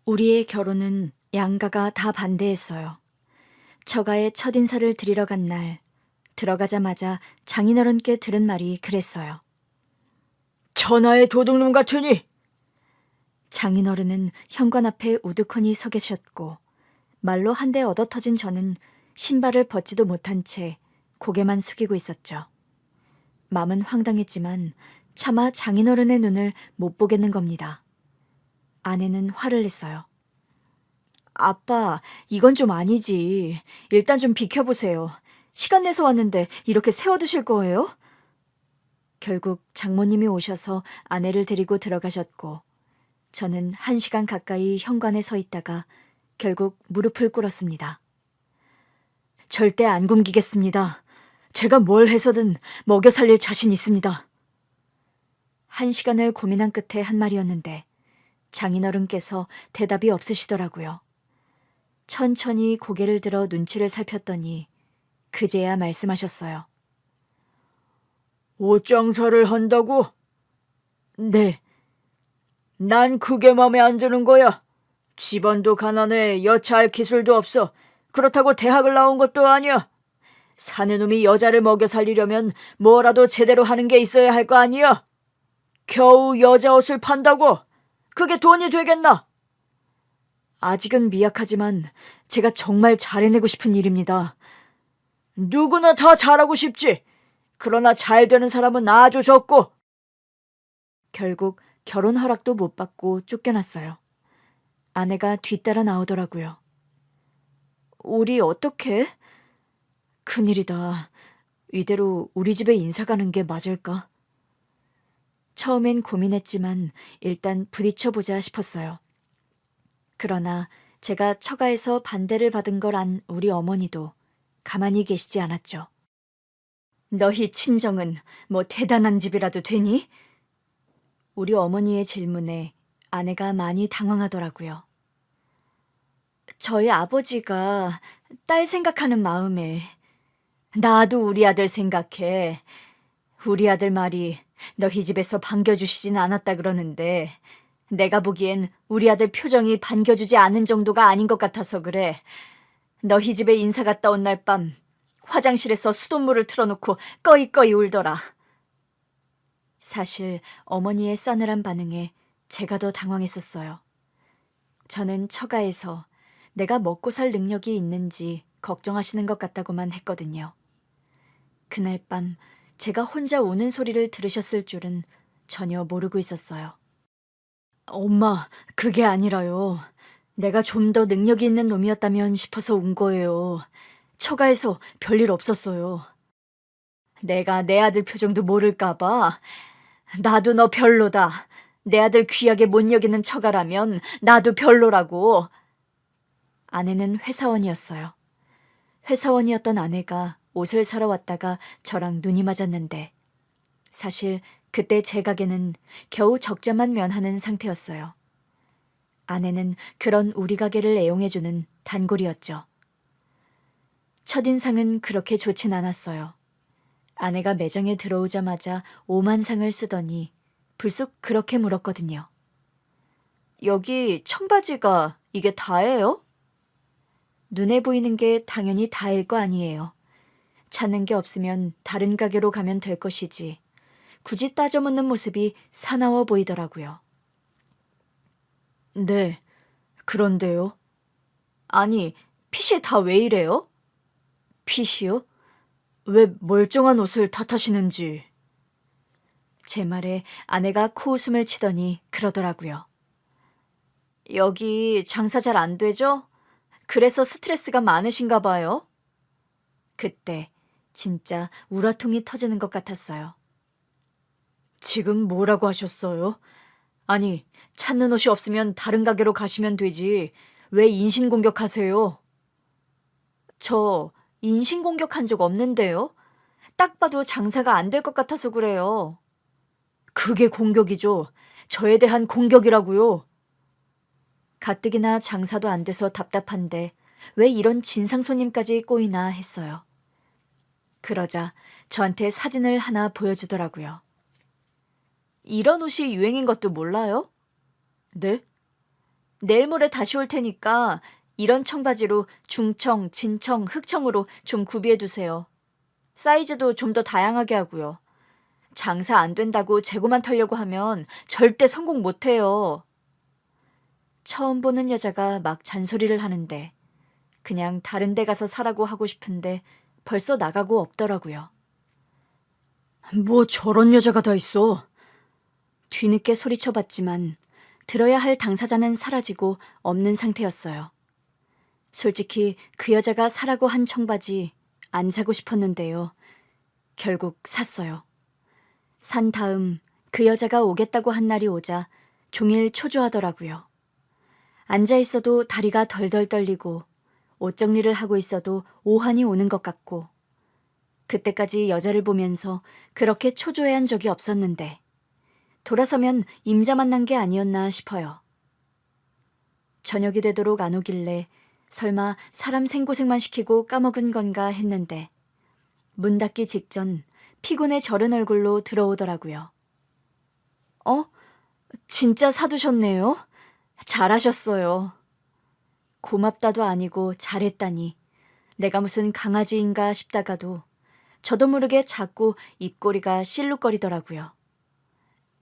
우리의 결혼은 양가가 다 반대했어요. 처가에 첫인사를 드리러 간 날, 들어가자마자 장인어른께 들은 말이 그랬어요. 천하의 도둑놈 같으니. 장인어른은 현관 앞에 우두커니 서 계셨고 말로 한 대 얻어터진 저는 신발을 벗지도 못한 채 고개만 숙이고 있었죠. 마음은 황당했지만 차마 장인어른의 눈을 못 보겠는 겁니다. 아내는 화를 냈어요. 아빠, 이건 좀 아니지. 일단 좀 비켜보세요. 시간 내서 왔는데 이렇게 세워두실 거예요? 결국 장모님이 오셔서 아내를 데리고 들어가셨고 저는 1시간 가까이 현관에 서 있다가 결국 무릎을 꿇었습니다. 절대 안 굶기겠습니다. 제가 뭘 해서든 먹여 살릴 자신 있습니다. 1시간을 고민한 끝에 한 말이었는데 장인어른께서 대답이 없으시더라고요. 천천히 고개를 들어 눈치를 살폈더니 그제야 말씀하셨어요. 옷장사를 한다고? 네, 난 그게 맘에 안 드는 거야. 집안도 가난해, 여차할 기술도 없어. 그렇다고 대학을 나온 것도 아니야. 사내 놈이 여자를 먹여 살리려면 뭐라도 제대로 하는 게 있어야 할 거 아니야. 겨우 여자 옷을 판다고? 그게 돈이 되겠나? 아직은 미약하지만 제가 정말 잘해내고 싶은 일입니다. 누구나 다 잘하고 싶지. 그러나 잘 되는 사람은 아주 적고. 결국 결혼 허락도 못 받고 쫓겨났어요. 아내가 뒤따라 나오더라고요. 우리 어떻게? 큰일이다. 이대로 우리 집에 인사 가는 게 맞을까? 처음엔 고민했지만 일단 부딪혀보자 싶었어요. 그러나 제가 처가에서 반대를 받은 걸 안 우리 어머니도 가만히 계시지 않았죠. 너희 친정은 뭐 대단한 집이라도 되니? 우리 어머니의 질문에 아내가 많이 당황하더라고요. 저희 아버지가 딸 생각하는 마음에 나도 우리 아들 생각해. 우리 아들 말이 너희 집에서 반겨주시진 않았다 그러는데 내가 보기엔 우리 아들 표정이 반겨주지 않은 정도가 아닌 것 같아서 그래. 너희 집에 인사 갔다 온 날 밤 화장실에서 수돗물을 틀어놓고 꺼이꺼이 울더라. 사실 어머니의 싸늘한 반응에 제가 더 당황했었어요. 저는 처가에서 내가 먹고 살 능력이 있는지 걱정하시는 것 같다고만 했거든요. 그날 밤 제가 혼자 우는 소리를 들으셨을 줄은 전혀 모르고 있었어요. 엄마, 그게 아니라요. 내가 좀 더 능력이 있는 놈이었다면 싶어서 운 거예요. 처가에서 별일 없었어요. 내가 내 아들 표정도 모를까 봐. 나도 너 별로다. 내 아들 귀하게 못 여기는 처가라면 나도 별로라고. 아내는 회사원이었어요. 회사원이었던 아내가 옷을 사러 왔다가 저랑 눈이 맞았는데 사실 그때 제 가게는 겨우 적자만 면하는 상태였어요. 아내는 그런 우리 가게를 애용해주는 단골이었죠. 첫인상은 그렇게 좋진 않았어요. 아내가 매장에 들어오자마자 오만상을 쓰더니 불쑥 그렇게 물었거든요. 여기 청바지가 이게 다예요? 눈에 보이는 게 당연히 다일 거 아니에요. 찾는 게 없으면 다른 가게로 가면 될 것이지. 굳이 따져 묻는 모습이 사나워 보이더라고요. 네, 그런데요. 아니, 핏이 다 왜 이래요? 핏이요? 왜 멀쩡한 옷을 탓하시는지. 제 말에 아내가 코웃음을 치더니 그러더라고요. 여기 장사 잘 안 되죠? 그래서 스트레스가 많으신가 봐요. 그때 진짜 우라통이 터지는 것 같았어요. 지금 뭐라고 하셨어요? 아니, 찾는 옷이 없으면 다른 가게로 가시면 되지. 왜 인신공격하세요? 저 인신공격한 적 없는데요. 딱 봐도 장사가 안 될 것 같아서 그래요. 그게 공격이죠. 저에 대한 공격이라고요. 가뜩이나 장사도 안 돼서 답답한데 왜 이런 진상 손님까지 꼬이나 했어요. 그러자 저한테 사진을 하나 보여주더라고요. 이런 옷이 유행인 것도 몰라요? 네? 내일 모레 다시 올 테니까 이런 청바지로 중청, 진청, 흑청으로 좀 구비해 두세요. 사이즈도 좀 더 다양하게 하고요. 장사 안 된다고 재고만 털려고 하면 절대 성공 못 해요. 처음 보는 여자가 막 잔소리를 하는데 그냥 다른 데 가서 사라고 하고 싶은데 벌써 나가고 없더라고요. 뭐 저런 여자가 다 있어. 뒤늦게 소리쳐봤지만 들어야 할 당사자는 사라지고 없는 상태였어요. 솔직히 그 여자가 사라고 한 청바지 안 사고 싶었는데요. 결국 샀어요. 산 다음 그 여자가 오겠다고 한 날이 오자 종일 초조하더라고요. 앉아 있어도 다리가 덜덜 떨리고 옷 정리를 하고 있어도 오한이 오는 것 같고 그때까지 여자를 보면서 그렇게 초조해한 적이 없었는데 돌아서면 임자 만난 게 아니었나 싶어요. 저녁이 되도록 안 오길래 설마 사람 생고생만 시키고 까먹은 건가 했는데 문 닫기 직전 피곤에 절은 얼굴로 들어오더라고요. 진짜 사두셨네요? 잘하셨어요. 고맙다도 아니고 잘했다니 내가 무슨 강아지인가 싶다가도 저도 모르게 자꾸 입꼬리가 실룩거리더라고요.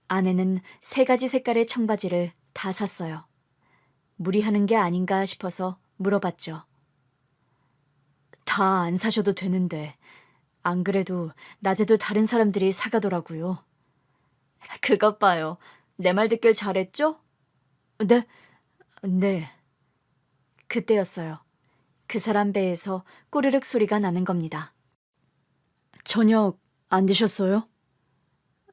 아내는 3가지 색깔의 청바지를 다 샀어요. 무리하는 게 아닌가 싶어서 물어봤죠. 다 안 사셔도 되는데 안 그래도 낮에도 다른 사람들이 사가더라고요. 그것 봐요. 내 말 듣길 잘했죠? 네, 네. 그때였어요. 그 사람 배에서 꼬르륵 소리가 나는 겁니다. 저녁 안 드셨어요?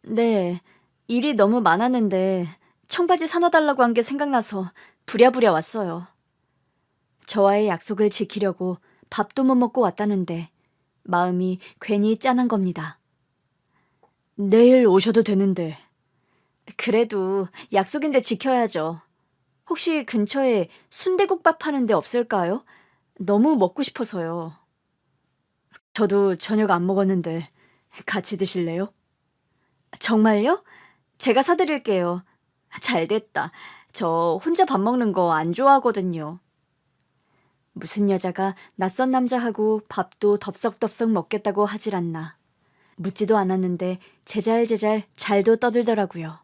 네, 일이 너무 많았는데 청바지 사놔달라고 한 게 생각나서 부랴부랴 왔어요. 저와의 약속을 지키려고 밥도 못 먹고 왔다는데 마음이 괜히 짠한 겁니다. 내일 오셔도 되는데. 그래도 약속인데 지켜야죠. 혹시 근처에 순대국밥 파는 데 없을까요? 너무 먹고 싶어서요. 저도 저녁 안 먹었는데 같이 드실래요? 정말요? 제가 사드릴게요. 잘 됐다. 저 혼자 밥 먹는 거 안 좋아하거든요. 무슨 여자가 낯선 남자하고 밥도 덥석덥석 먹겠다고 하질 않나. 묻지도 않았는데 제잘제잘 잘도 떠들더라고요.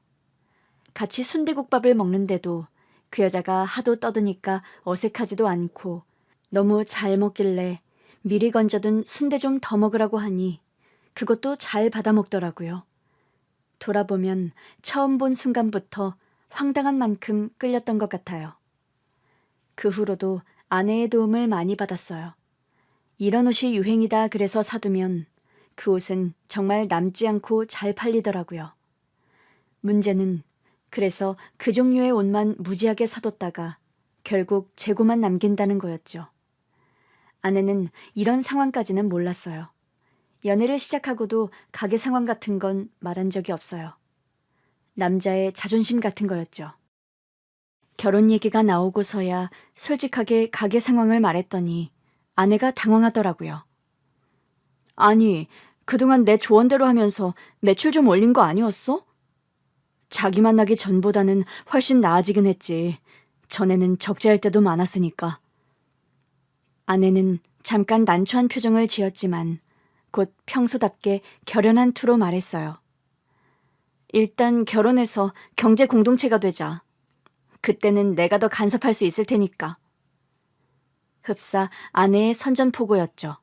같이 순대국밥을 먹는데도 그 여자가 하도 떠드니까 어색하지도 않고 너무 잘 먹길래 미리 건져둔 순대 좀 더 먹으라고 하니 그것도 잘 받아 먹더라고요. 돌아보면 처음 본 순간부터 황당한 만큼 끌렸던 것 같아요. 그 후로도 아내의 도움을 많이 받았어요. 이런 옷이 유행이다 그래서 사두면 그 옷은 정말 남지 않고 잘 팔리더라고요. 문제는 그래서 그 종류의 옷만 무지하게 사뒀다가 결국 재고만 남긴다는 거였죠. 아내는 이런 상황까지는 몰랐어요. 연애를 시작하고도 가게 상황 같은 건 말한 적이 없어요. 남자의 자존심 같은 거였죠. 결혼 얘기가 나오고서야 솔직하게 가게 상황을 말했더니 아내가 당황하더라고요. 아니, 그동안 내 조언대로 하면서 매출 좀 올린 거 아니었어? 자기 만나기 전보다는 훨씬 나아지긴 했지. 전에는 적재할 때도 많았으니까. 아내는 잠깐 난처한 표정을 지었지만 곧 평소답게 결연한 투로 말했어요. 일단 결혼해서 경제 공동체가 되자. 그때는 내가 더 간섭할 수 있을 테니까. 흡사 아내의 선전포고였죠.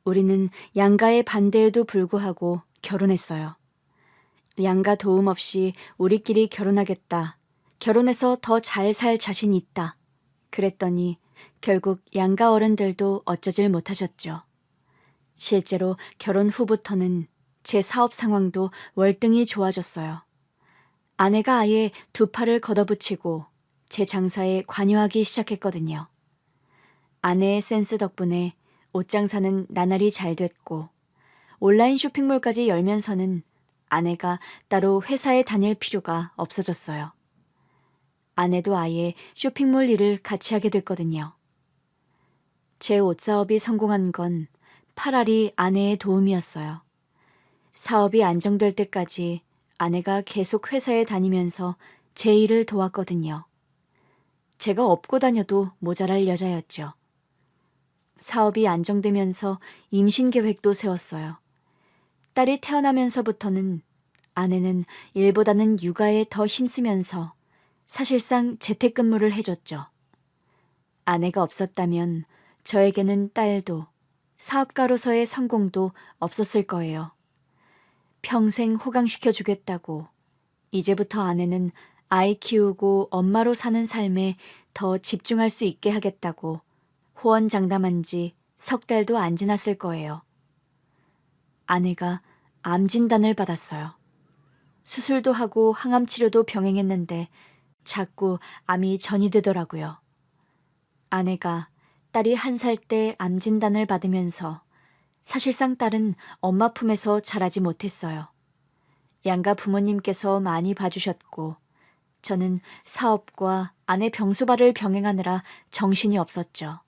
우리는 양가의 반대에도 불구하고 결혼했어요. 양가 도움 없이 우리끼리 결혼하겠다. 결혼해서 더 잘 살 자신 있다. 그랬더니 결국 양가 어른들도 어쩌질 못하셨죠. 실제로 결혼 후부터는 제 사업 상황도 월등히 좋아졌어요. 아내가 아예 2팔을 걷어붙이고 제 장사에 관여하기 시작했거든요. 아내의 센스 덕분에 옷 장사는 나날이 잘 됐고 온라인 쇼핑몰까지 열면서는 아내가 따로 회사에 다닐 필요가 없어졌어요. 아내도 아예 쇼핑몰 일을 같이 하게 됐거든요. 제 옷 사업이 성공한 건 파라리 아내의 도움이었어요. 사업이 안정될 때까지 아내가 계속 회사에 다니면서 제 일을 도왔거든요. 제가 업고 다녀도 모자랄 여자였죠. 사업이 안정되면서 임신 계획도 세웠어요. 딸이 태어나면서부터는 아내는 일보다는 육아에 더 힘쓰면서 사실상 재택근무를 해줬죠. 아내가 없었다면 저에게는 딸도 사업가로서의 성공도 없었을 거예요. 평생 호강시켜 주겠다고 이제부터 아내는 아이 키우고 엄마로 사는 삶에 더 집중할 수 있게 하겠다고 호언장담한 지 석 달도 안 지났을 거예요. 아내가 암 진단을 받았어요. 수술도 하고 항암 치료도 병행했는데 자꾸 암이 전이되더라고요. 아내가 딸이 1살 때 암 진단을 받으면서 사실상 딸은 엄마 품에서 자라지 못했어요. 양가 부모님께서 많이 봐주셨고 저는 사업과 아내 병수발을 병행하느라 정신이 없었죠.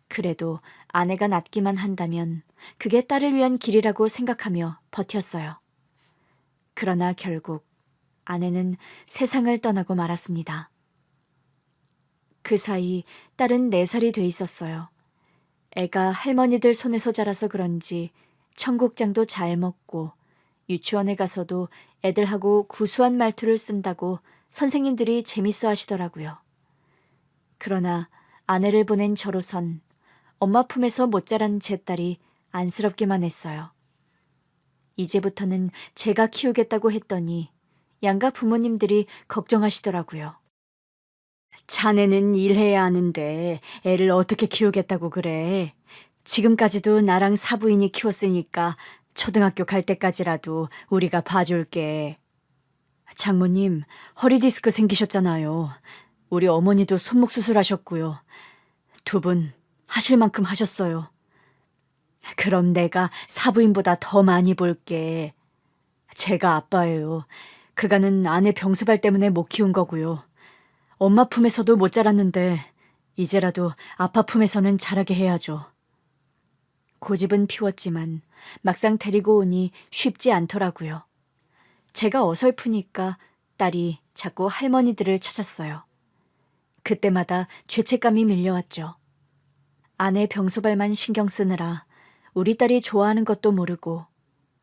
그래도 아내가 낫기만 한다면 그게 딸을 위한 길이라고 생각하며 버텼어요. 그러나 결국 아내는 세상을 떠나고 말았습니다. 그 사이 딸은 4살이 돼 있었어요. 애가 할머니들 손에서 자라서 그런지 청국장도 잘 먹고 유치원에 가서도 애들하고 구수한 말투를 쓴다고 선생님들이 재밌어 하시더라고요. 그러나 아내를 보낸 저로선 엄마 품에서 못 자란 제 딸이 안쓰럽기만 했어요. 이제부터는 제가 키우겠다고 했더니 양가 부모님들이 걱정하시더라고요. 자네는 일해야 하는데 애를 어떻게 키우겠다고 그래? 지금까지도 나랑 사부인이 키웠으니까 초등학교 갈 때까지라도 우리가 봐줄게. 장모님, 허리 디스크 생기셨잖아요. 우리 어머니도 손목 수술하셨고요. 2분 하실 만큼 하셨어요. 그럼 내가 사부인보다 더 많이 볼게. 제가 아빠예요. 그간은 아내 병수발 때문에 못 키운 거고요. 엄마 품에서도 못 자랐는데 이제라도 아빠 품에서는 자라게 해야죠. 고집은 피웠지만 막상 데리고 오니 쉽지 않더라고요. 제가 어설프니까 딸이 자꾸 할머니들을 찾았어요. 그때마다 죄책감이 밀려왔죠. 아내 병소발만 신경 쓰느라 우리 딸이 좋아하는 것도 모르고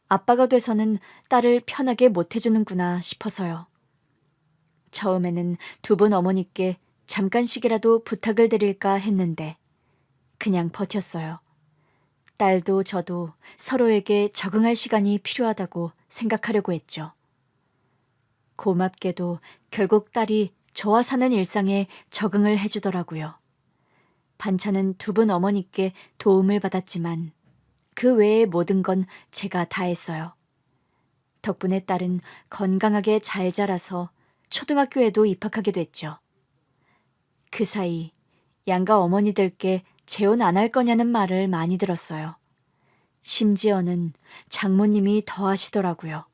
아빠가 돼서는 딸을 편하게 못 해주는구나 싶어서요. 처음에는 2분 어머니께 잠깐씩이라도 부탁을 드릴까 했는데 그냥 버텼어요. 딸도 저도 서로에게 적응할 시간이 필요하다고 생각하려고 했죠. 고맙게도 결국 딸이 저와 사는 일상에 적응을 해주더라고요. 반찬은 2분 어머니께 도움을 받았지만 그 외의 모든 건 제가 다 했어요. 덕분에 딸은 건강하게 잘 자라서 초등학교에도 입학하게 됐죠. 그 사이 양가 어머니들께 재혼 안 할 거냐는 말을 많이 들었어요. 심지어는 장모님이 더 하시더라고요.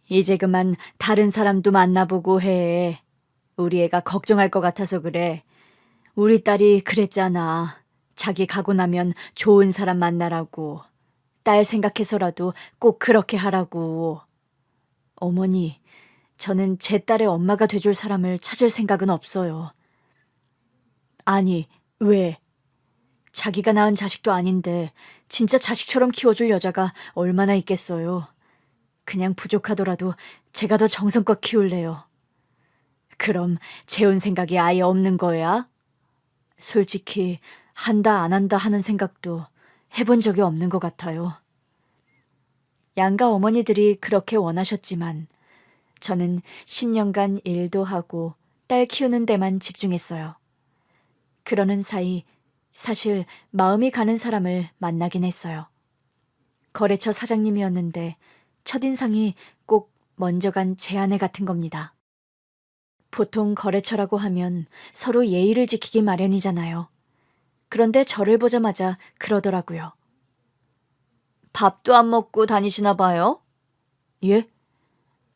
이제 그만 다른 사람도 만나보고 해. 우리 애가 걱정할 것 같아서 그래. 우리 딸이 그랬잖아. 자기 가고 나면 좋은 사람 만나라고. 딸 생각해서라도 꼭 그렇게 하라고. 어머니, 저는 제 딸의 엄마가 돼줄 사람을 찾을 생각은 없어요. 아니, 왜? 자기가 낳은 자식도 아닌데 진짜 자식처럼 키워줄 여자가 얼마나 있겠어요. 그냥 부족하더라도 제가 더 정성껏 키울래요. 그럼 재혼 생각이 아예 없는 거야? 솔직히 한다 안 한다 하는 생각도 해본 적이 없는 것 같아요. 양가 어머니들이 그렇게 원하셨지만 저는 10년간 일도 하고 딸 키우는 데만 집중했어요. 그러는 사이 사실 마음이 가는 사람을 만나긴 했어요. 거래처 사장님이었는데 첫인상이 꼭 먼저 간 제 아내 같은 겁니다. 보통 거래처라고 하면 서로 예의를 지키기 마련이잖아요. 그런데 저를 보자마자 그러더라고요. 밥도 안 먹고 다니시나 봐요? 예?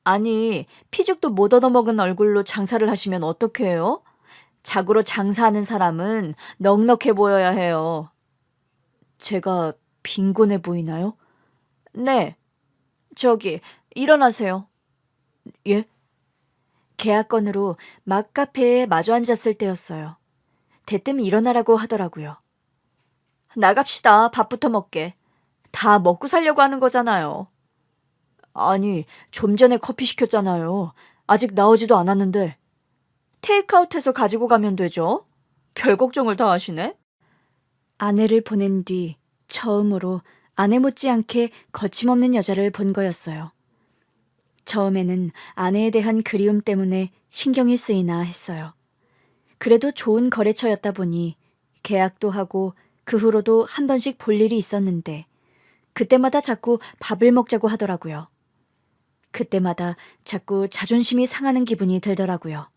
아니, 피죽도 못 얻어먹은 얼굴로 장사를 하시면 어떡해요? 자고로 장사하는 사람은 넉넉해 보여야 해요. 제가 빈곤해 보이나요? 네. 저기, 일어나세요. 예? 계약 건으로 막 카페에 마주 앉았을 때였어요. 대뜸 일어나라고 하더라고요. 나갑시다. 밥부터 먹게. 다 먹고 살려고 하는 거잖아요. 아니, 좀 전에 커피 시켰잖아요. 아직 나오지도 않았는데. 테이크아웃해서 가지고 가면 되죠? 별 걱정을 다 하시네. 아내를 보낸 뒤 처음으로 아내 못지않게 거침없는 여자를 본 거였어요. 처음에는 아내에 대한 그리움 때문에 신경이 쓰이나 했어요. 그래도 좋은 거래처였다 보니 계약도 하고 그 후로도 한 번씩 볼 일이 있었는데 그때마다 자꾸 밥을 먹자고 하더라고요. 그때마다 자꾸 자존심이 상하는 기분이 들더라고요.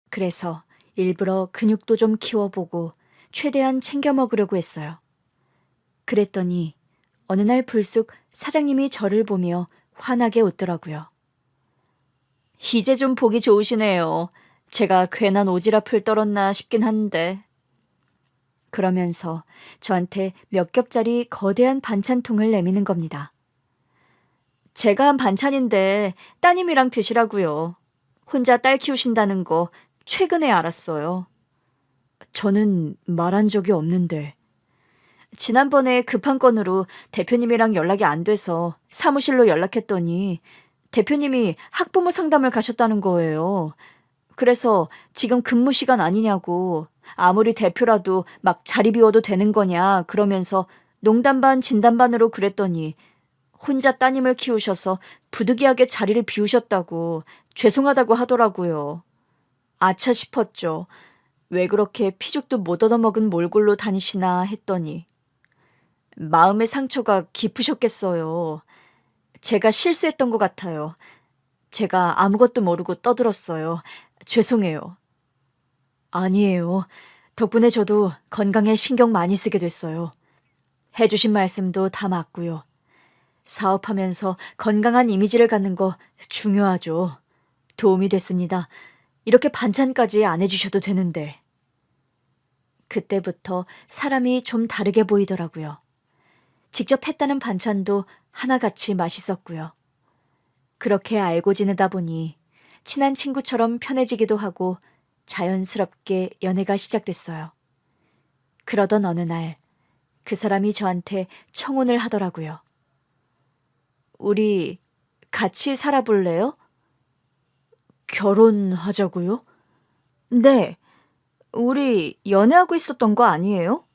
그래서 일부러 근육도 좀 키워보고 최대한 챙겨 먹으려고 했어요. 그랬더니 어느 날 불쑥 사장님이 저를 보며 환하게 웃더라고요. 이제 좀 보기 좋으시네요. 제가 괜한 오지랖을 떨었나 싶긴 한데. 그러면서 저한테 몇 겹짜리 거대한 반찬통을 내미는 겁니다. 제가 한 반찬인데 따님이랑 드시라고요. 혼자 딸 키우신다는 거 최근에 알았어요. 저는 말한 적이 없는데. 지난번에 급한 건으로 대표님이랑 연락이 안 돼서 사무실로 연락했더니 대표님이 학부모 상담을 가셨다는 거예요. 그래서 지금 근무 시간 아니냐고, 아무리 대표라도 막 자리 비워도 되는 거냐 그러면서 농담 반 진담 반으로 그랬더니 혼자 따님을 키우셔서 부득이하게 자리를 비우셨다고 죄송하다고 하더라고요. 아차 싶었죠. 왜 그렇게 피죽도 못 얻어먹은 몰골로 다니시나 했더니 마음의 상처가 깊으셨겠어요. 제가 실수했던 것 같아요. 제가 아무것도 모르고 떠들었어요. 죄송해요. 아니에요. 덕분에 저도 건강에 신경 많이 쓰게 됐어요. 해주신 말씀도 다 맞고요. 사업하면서 건강한 이미지를 갖는 거 중요하죠. 도움이 됐습니다. 이렇게 반찬까지 안 해주셔도 되는데. 그때부터 사람이 좀 다르게 보이더라고요. 직접 했다는 반찬도 하나같이 맛있었고요. 그렇게 알고 지내다 보니 친한 친구처럼 편해지기도 하고 자연스럽게 연애가 시작됐어요. 그러던 어느 날 그 사람이 저한테 청혼을 하더라고요. 우리 같이 살아볼래요? 결혼하자고요? 네. 우리 연애하고 있었던 거 아니에요?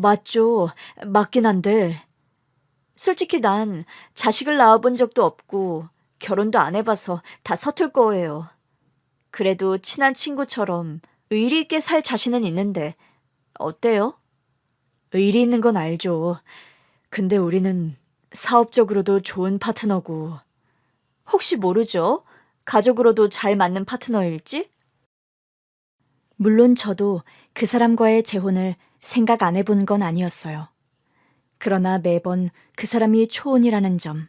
맞죠. 맞긴 한데. 솔직히 난 자식을 낳아본 적도 없고 결혼도 안 해봐서 다 서툴 거예요. 그래도 친한 친구처럼 의리 있게 살 자신은 있는데 어때요? 의리 있는 건 알죠. 근데 우리는 사업적으로도 좋은 파트너고 혹시 모르죠? 가족으로도 잘 맞는 파트너일지? 물론 저도 그 사람과의 재혼을 생각 안 해본 건 아니었어요. 그러나 매번 그 사람이 초혼이라는 점,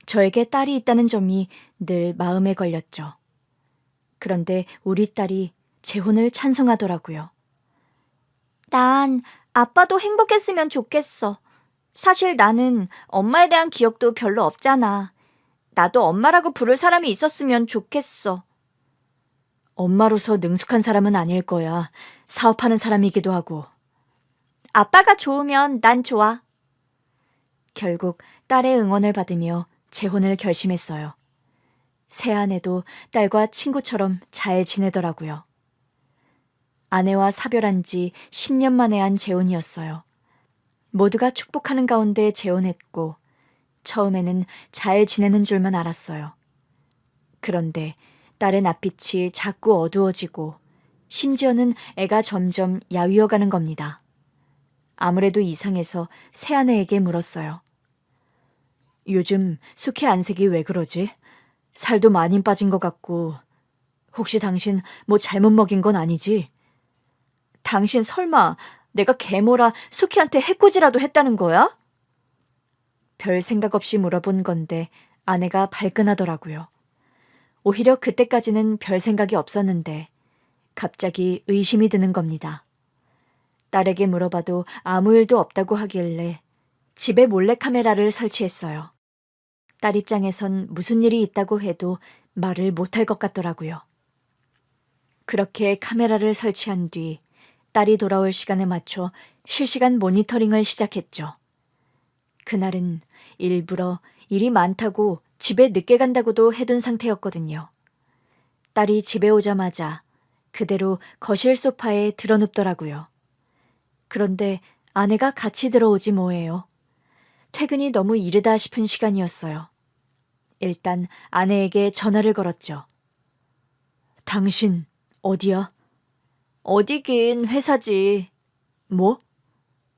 저에게 딸이 있다는 점이 늘 마음에 걸렸죠. 그런데 우리 딸이 재혼을 찬성하더라고요. 난 아빠도 행복했으면 좋겠어. 사실 나는 엄마에 대한 기억도 별로 없잖아. 나도 엄마라고 부를 사람이 있었으면 좋겠어. 엄마로서 능숙한 사람은 아닐 거야. 사업하는 사람이기도 하고. 아빠가 좋으면 난 좋아. 결국 딸의 응원을 받으며 재혼을 결심했어요. 새아내도 딸과 친구처럼 잘 지내더라고요. 아내와 사별한 지 10년 만에 한 재혼이었어요. 모두가 축복하는 가운데 재혼했고 처음에는 잘 지내는 줄만 알았어요. 그런데 딸의 낯빛이 자꾸 어두워지고 심지어는 애가 점점 야위어가는 겁니다. 아무래도 이상해서 새아내에게 물었어요. 요즘 숙회 안색이 왜 그러지? 살도 많이 빠진 것 같고 혹시 당신 뭐 잘못 먹인 건 아니지? 당신 설마 내가 계모라 숙희한테 해코지라도 했다는 거야? 별 생각 없이 물어본 건데 아내가 발끈하더라고요. 오히려 그때까지는 별 생각이 없었는데 갑자기 의심이 드는 겁니다. 딸에게 물어봐도 아무 일도 없다고 하길래 집에 몰래카메라를 설치했어요. 딸 입장에선 무슨 일이 있다고 해도 말을 못할 것 같더라고요. 그렇게 카메라를 설치한 뒤 딸이 돌아올 시간에 맞춰 실시간 모니터링을 시작했죠. 그날은 일부러 일이 많다고 집에 늦게 간다고도 해둔 상태였거든요. 딸이 집에 오자마자 그대로 거실 소파에 드러눕더라고요. 그런데 아내가 같이 들어오지 뭐예요. 퇴근이 너무 이르다 싶은 시간이었어요. 일단 아내에게 전화를 걸었죠. 당신 어디야? 어디긴 회사지. 뭐?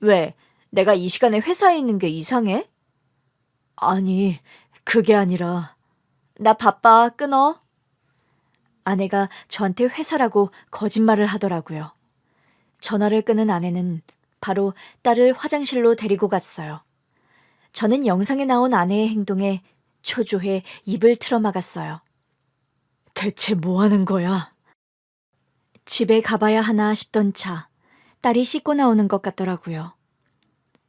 왜? 내가 이 시간에 회사에 있는 게 이상해? 아니, 그게 아니라. 나 바빠, 끊어. 아내가 저한테 회사라고 거짓말을 하더라고요. 전화를 끊은 아내는 바로 딸을 화장실로 데리고 갔어요. 저는 영상에 나온 아내의 행동에 초조해 입을 틀어막았어요. 대체 뭐 하는 거야? 집에 가봐야 하나 싶던 차, 딸이 씻고 나오는 것 같더라고요.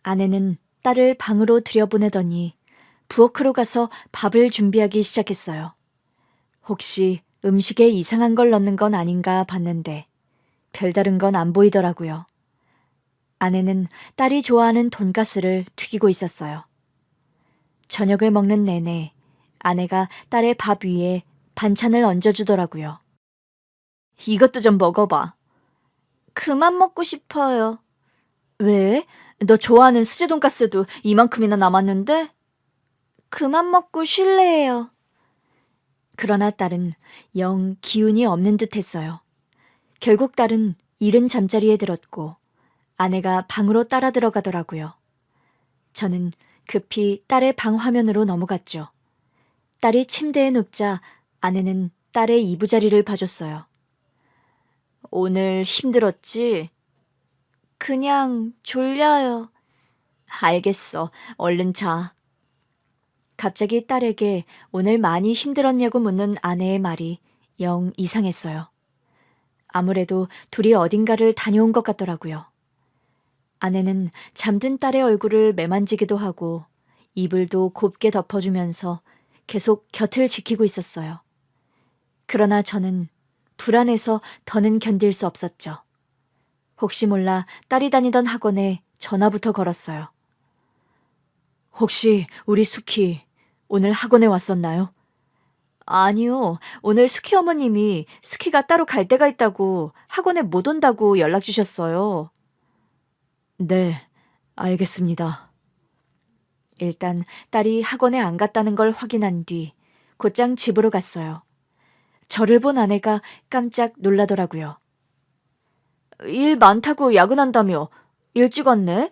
아내는 딸을 방으로 들여보내더니 부엌으로 가서 밥을 준비하기 시작했어요. 혹시 음식에 이상한 걸 넣는 건 아닌가 봤는데 별다른 건 안 보이더라고요. 아내는 딸이 좋아하는 돈가스를 튀기고 있었어요. 저녁을 먹는 내내 아내가 딸의 밥 위에 반찬을 얹어주더라고요. 이것도 좀 먹어봐. 그만 먹고 싶어요. 왜? 너 좋아하는 수제 돈가스도 이만큼이나 남았는데? 그만 먹고 쉴래요. 그러나 딸은 영 기운이 없는 듯 했어요. 결국 딸은 이른 잠자리에 들었고 아내가 방으로 따라 들어가더라고요. 저는 급히 딸의 방 화면으로 넘어갔죠. 딸이 침대에 눕자 아내는 딸의 이부자리를 봐줬어요. 오늘 힘들었지? 그냥 졸려요. 알겠어. 얼른 자. 갑자기 딸에게 오늘 많이 힘들었냐고 묻는 아내의 말이 영 이상했어요. 아무래도 둘이 어딘가를 다녀온 것 같더라고요. 아내는 잠든 딸의 얼굴을 매만지기도 하고 이불도 곱게 덮어주면서 계속 곁을 지키고 있었어요. 그러나 저는 불안해서 더는 견딜 수 없었죠. 혹시 몰라 딸이 다니던 학원에 전화부터 걸었어요. 혹시 우리 수키 오늘 학원에 왔었나요? 아니요. 오늘 수키 어머님이 수키가 따로 갈 데가 있다고 학원에 못 온다고 연락 주셨어요. 네, 알겠습니다. 일단 딸이 학원에 안 갔다는 걸 확인한 뒤 곧장 집으로 갔어요. 저를 본 아내가 깜짝 놀라더라고요. 일 많다고 야근한다며 일찍 왔네?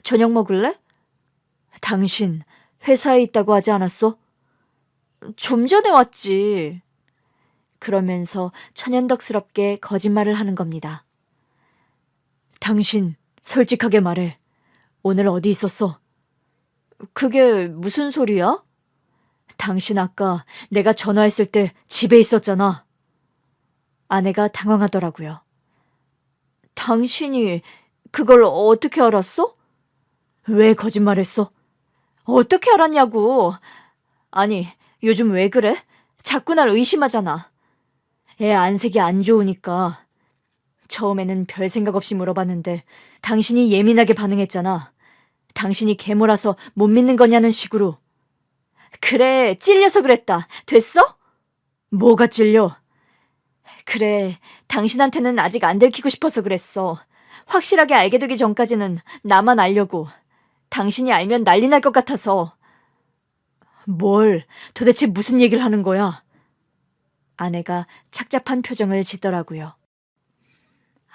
저녁 먹을래? 당신 회사에 있다고 하지 않았어? 좀 전에 왔지. 그러면서 천연덕스럽게 거짓말을 하는 겁니다. 당신 솔직하게 말해. 오늘 어디 있었어? 그게 무슨 소리야? 당신 아까 내가 전화했을 때 집에 있었잖아. 아내가 당황하더라고요. 당신이 그걸 어떻게 알았어? 왜 거짓말했어? 어떻게 알았냐고. 아니, 요즘 왜 그래? 자꾸 날 의심하잖아. 애 안색이 안 좋으니까. 처음에는 별 생각 없이 물어봤는데 당신이 예민하게 반응했잖아. 당신이 괴물라서 못 믿는 거냐는 식으로. 그래, 찔려서 그랬다. 됐어? 뭐가 찔려? 그래, 당신한테는 아직 안 들키고 싶어서 그랬어. 확실하게 알게 되기 전까지는 나만 알려고. 당신이 알면 난리 날 것 같아서. 뭘, 도대체 무슨 얘기를 하는 거야? 아내가 착잡한 표정을 짓더라고요.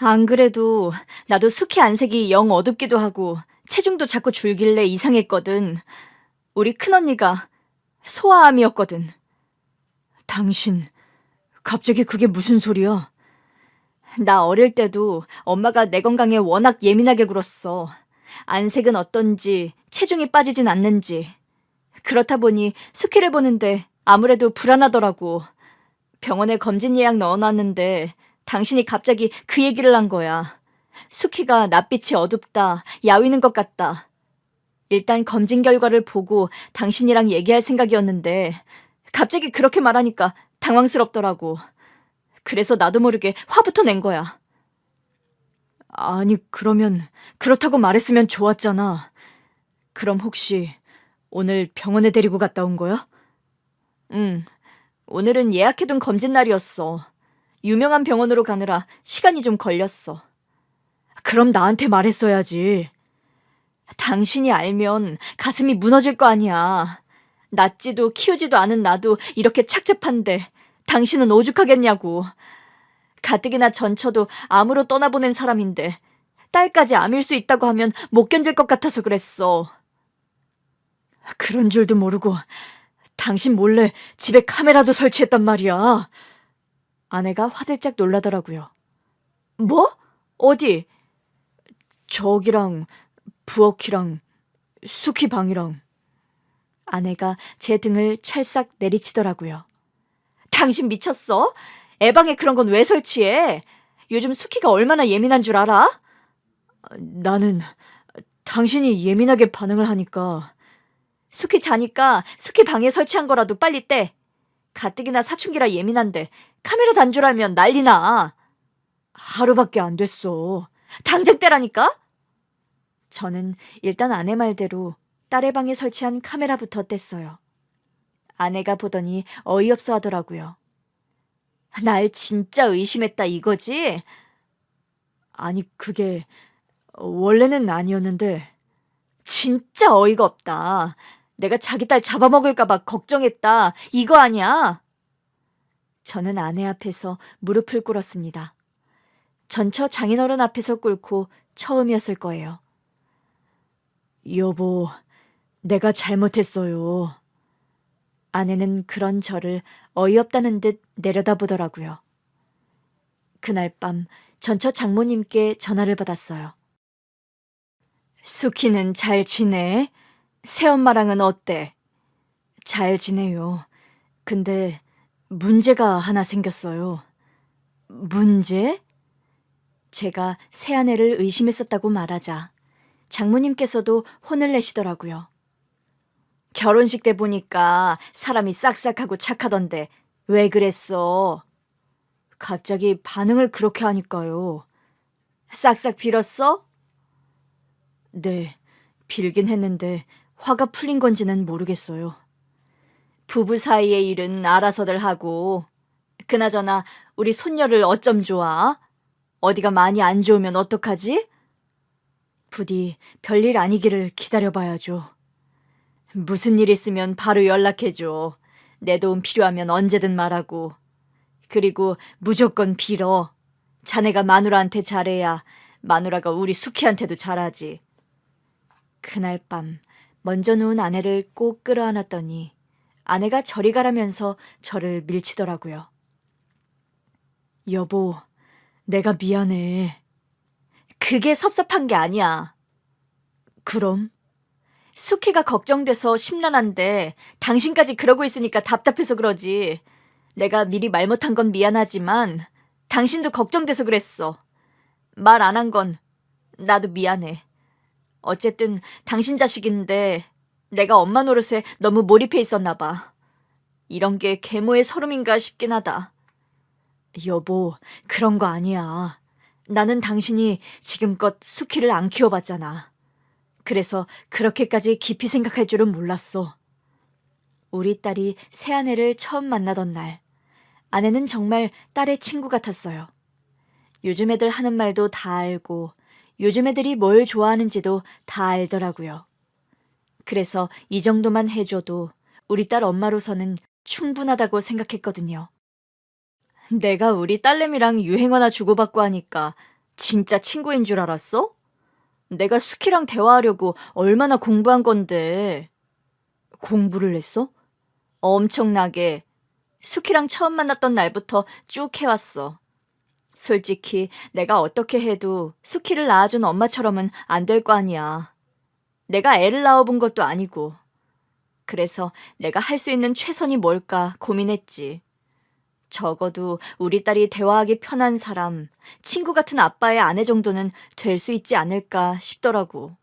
안 그래도 나도 수키 안색이 영 어둡기도 하고 체중도 자꾸 줄길래 이상했거든. 우리 큰언니가 소아암이었거든. 당신, 갑자기 그게 무슨 소리야? 나 어릴 때도 엄마가 내 건강에 워낙 예민하게 굴었어. 안색은 어떤지, 체중이 빠지진 않는지. 그렇다 보니 수키를 보는데 아무래도 불안하더라고. 병원에 검진 예약 넣어놨는데 당신이 갑자기 그 얘기를 한 거야. 수키가 낯빛이 어둡다, 야위는 것 같다. 일단 검진 결과를 보고 당신이랑 얘기할 생각이었는데 갑자기 그렇게 말하니까 당황스럽더라고. 그래서 나도 모르게 화부터 낸 거야. 아니, 그러면 그렇다고 말했으면 좋았잖아. 그럼 혹시 오늘 병원에 데리고 갔다 온 거야? 응. 오늘은 예약해둔 검진 날이었어. 유명한 병원으로 가느라 시간이 좀 걸렸어. 그럼 나한테 말했어야지. 당신이 알면 가슴이 무너질 거 아니야. 낳지도 키우지도 않은 나도 이렇게 착잡한데 당신은 오죽하겠냐고. 가뜩이나 전처도 암으로 떠나보낸 사람인데 딸까지 암일 수 있다고 하면 못 견딜 것 같아서 그랬어. 그런 줄도 모르고 당신 몰래 집에 카메라도 설치했단 말이야. 아내가 화들짝 놀라더라고요. 뭐? 어디? 저기랑 부엌이랑 수키 방이랑. 아내가 제 등을 찰싹 내리치더라고요. 당신 미쳤어? 애 방에 그런 건 왜 설치해? 요즘 수키가 얼마나 예민한 줄 알아? 나는 당신이 예민하게 반응을 하니까. 수키 자니까 수키 방에 설치한 거라도 빨리 떼. 가뜩이나 사춘기라 예민한데 카메라 단줄알면 난리나. 하루밖에 안 됐어. 당장 떼라니까? 저는 일단 아내 말대로 딸의 방에 설치한 카메라부터 뗐어요. 아내가 보더니 어이없어 하더라고요. 날 진짜 의심했다 이거지? 아니, 그게 원래는 아니었는데. 진짜 어이가 없다. 내가 자기 딸 잡아먹을까봐 걱정했다. 이거 아니야? 저는 아내 앞에서 무릎을 꿇었습니다. 전처 장인어른 앞에서 꿇고 처음이었을 거예요. 여보, 내가 잘못했어요. 아내는 그런 저를 어이없다는 듯 내려다보더라고요. 그날 밤 전처 장모님께 전화를 받았어요. 수키는 잘 지내? 새엄마랑은 어때? 잘 지내요. 근데 문제가 하나 생겼어요. 문제? 제가 새아내를 의심했었다고 말하자 장모님께서도 혼을 내시더라고요. 결혼식 때 보니까 사람이 싹싹하고 착하던데 왜 그랬어? 갑자기 반응을 그렇게 하니까요. 싹싹 빌었어? 네, 빌긴 했는데 화가 풀린 건지는 모르겠어요. 부부 사이의 일은 알아서들 하고. 그나저나 우리 손녀를 어쩜 좋아? 어디가 많이 안 좋으면 어떡하지? 부디 별일 아니기를 기다려봐야죠. 무슨 일 있으면 바로 연락해줘. 내 도움 필요하면 언제든 말하고. 그리고 무조건 빌어. 자네가 마누라한테 잘해야 마누라가 우리 수키한테도 잘하지. 그날 밤 먼저 누운 아내를 꼭 끌어안았더니 아내가 저리 가라면서 저를 밀치더라고요. 여보, 내가 미안해. 그게 섭섭한 게 아니야. 그럼? 수키가 걱정돼서 심란한데 당신까지 그러고 있으니까 답답해서 그러지. 내가 미리 말 못한 건 미안하지만 당신도 걱정돼서 그랬어. 말 안 한 건 나도 미안해. 어쨌든 당신 자식인데 내가 엄마 노릇에 너무 몰입해 있었나 봐. 이런 게 계모의 서름인가 싶긴 하다. 여보, 그런 거 아니야. 나는 당신이 지금껏 수키를 안 키워봤잖아. 그래서 그렇게까지 깊이 생각할 줄은 몰랐어. 우리 딸이 새아내를 처음 만나던 날, 아내는 정말 딸의 친구 같았어요. 요즘 애들 하는 말도 다 알고 요즘 애들이 뭘 좋아하는지도 다 알더라고요. 그래서 이 정도만 해줘도 우리 딸 엄마로서는 충분하다고 생각했거든요. 내가 우리 딸내미랑 유행어나 주고받고 하니까 진짜 친구인 줄 알았어? 내가 수키랑 대화하려고 얼마나 공부한 건데. 공부를 했어? 엄청나게. 수키랑 처음 만났던 날부터 쭉 해왔어. 솔직히 내가 어떻게 해도 수키를 낳아준 엄마처럼은 안 될 거 아니야. 내가 애를 낳아본 것도 아니고. 그래서 내가 할 수 있는 최선이 뭘까 고민했지. 적어도 우리 딸이 대화하기 편한 사람, 친구 같은 아빠의 아내 정도는 될 수 있지 않을까 싶더라고.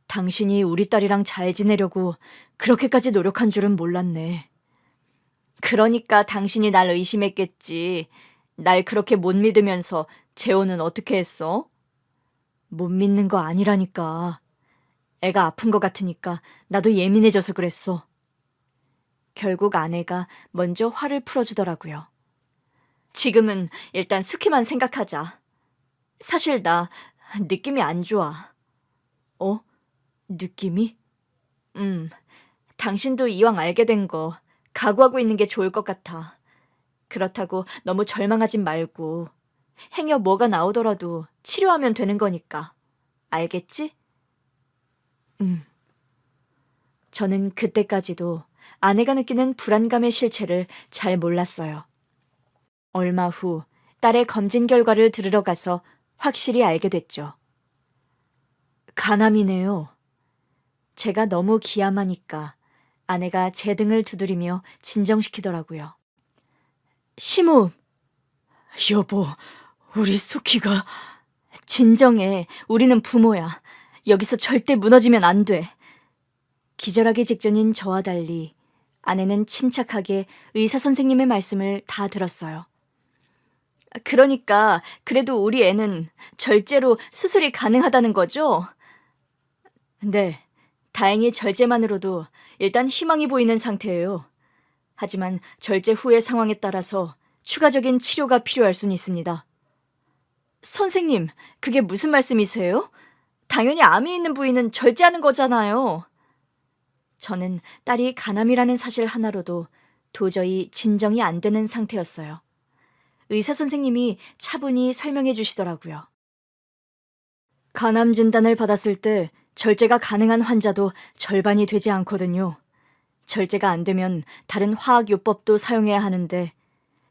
당신이 우리 딸이랑 잘 지내려고 그렇게까지 노력한 줄은 몰랐네. 그러니까 당신이 날 의심했겠지. 날 그렇게 못 믿으면서 재혼은 어떻게 했어? 못 믿는 거 아니라니까. 애가 아픈 것 같으니까 나도 예민해져서 그랬어. 결국 아내가 먼저 화를 풀어주더라고요. 지금은 일단 수키만 생각하자. 사실 나 느낌이 안 좋아. 어? 느낌이? 당신도 이왕 알게 된 거 각오하고 있는 게 좋을 것 같아. 그렇다고 너무 절망하진 말고 행여 뭐가 나오더라도 치료하면 되는 거니까. 알겠지? 저는 그때까지도 아내가 느끼는 불안감의 실체를 잘 몰랐어요. 얼마 후 딸의 검진 결과를 들으러 가서 확실히 알게 됐죠. 간암이네요. 제가 너무 기함하니까 아내가 제 등을 두드리며 진정시키더라고요. 시모, 여보, 우리 수키가... 진정해. 우리는 부모야. 여기서 절대 무너지면 안 돼. 기절하기 직전인 저와 달리 아내는 침착하게 의사 선생님의 말씀을 다 들었어요. 그러니까 그래도 우리 애는 절제로 수술이 가능하다는 거죠? 네, 다행히 절제만으로도 일단 희망이 보이는 상태예요. 하지만 절제 후의 상황에 따라서 추가적인 치료가 필요할 수는 있습니다. 선생님, 그게 무슨 말씀이세요? 당연히 암이 있는 부위는 절제하는 거잖아요. 저는 딸이 간암이라는 사실 하나로도 도저히 진정이 안 되는 상태였어요. 의사 선생님이 차분히 설명해 주시더라고요. 간암 진단을 받았을 때 절제가 가능한 환자도 절반이 되지 않거든요. 절제가 안 되면 다른 화학요법도 사용해야 하는데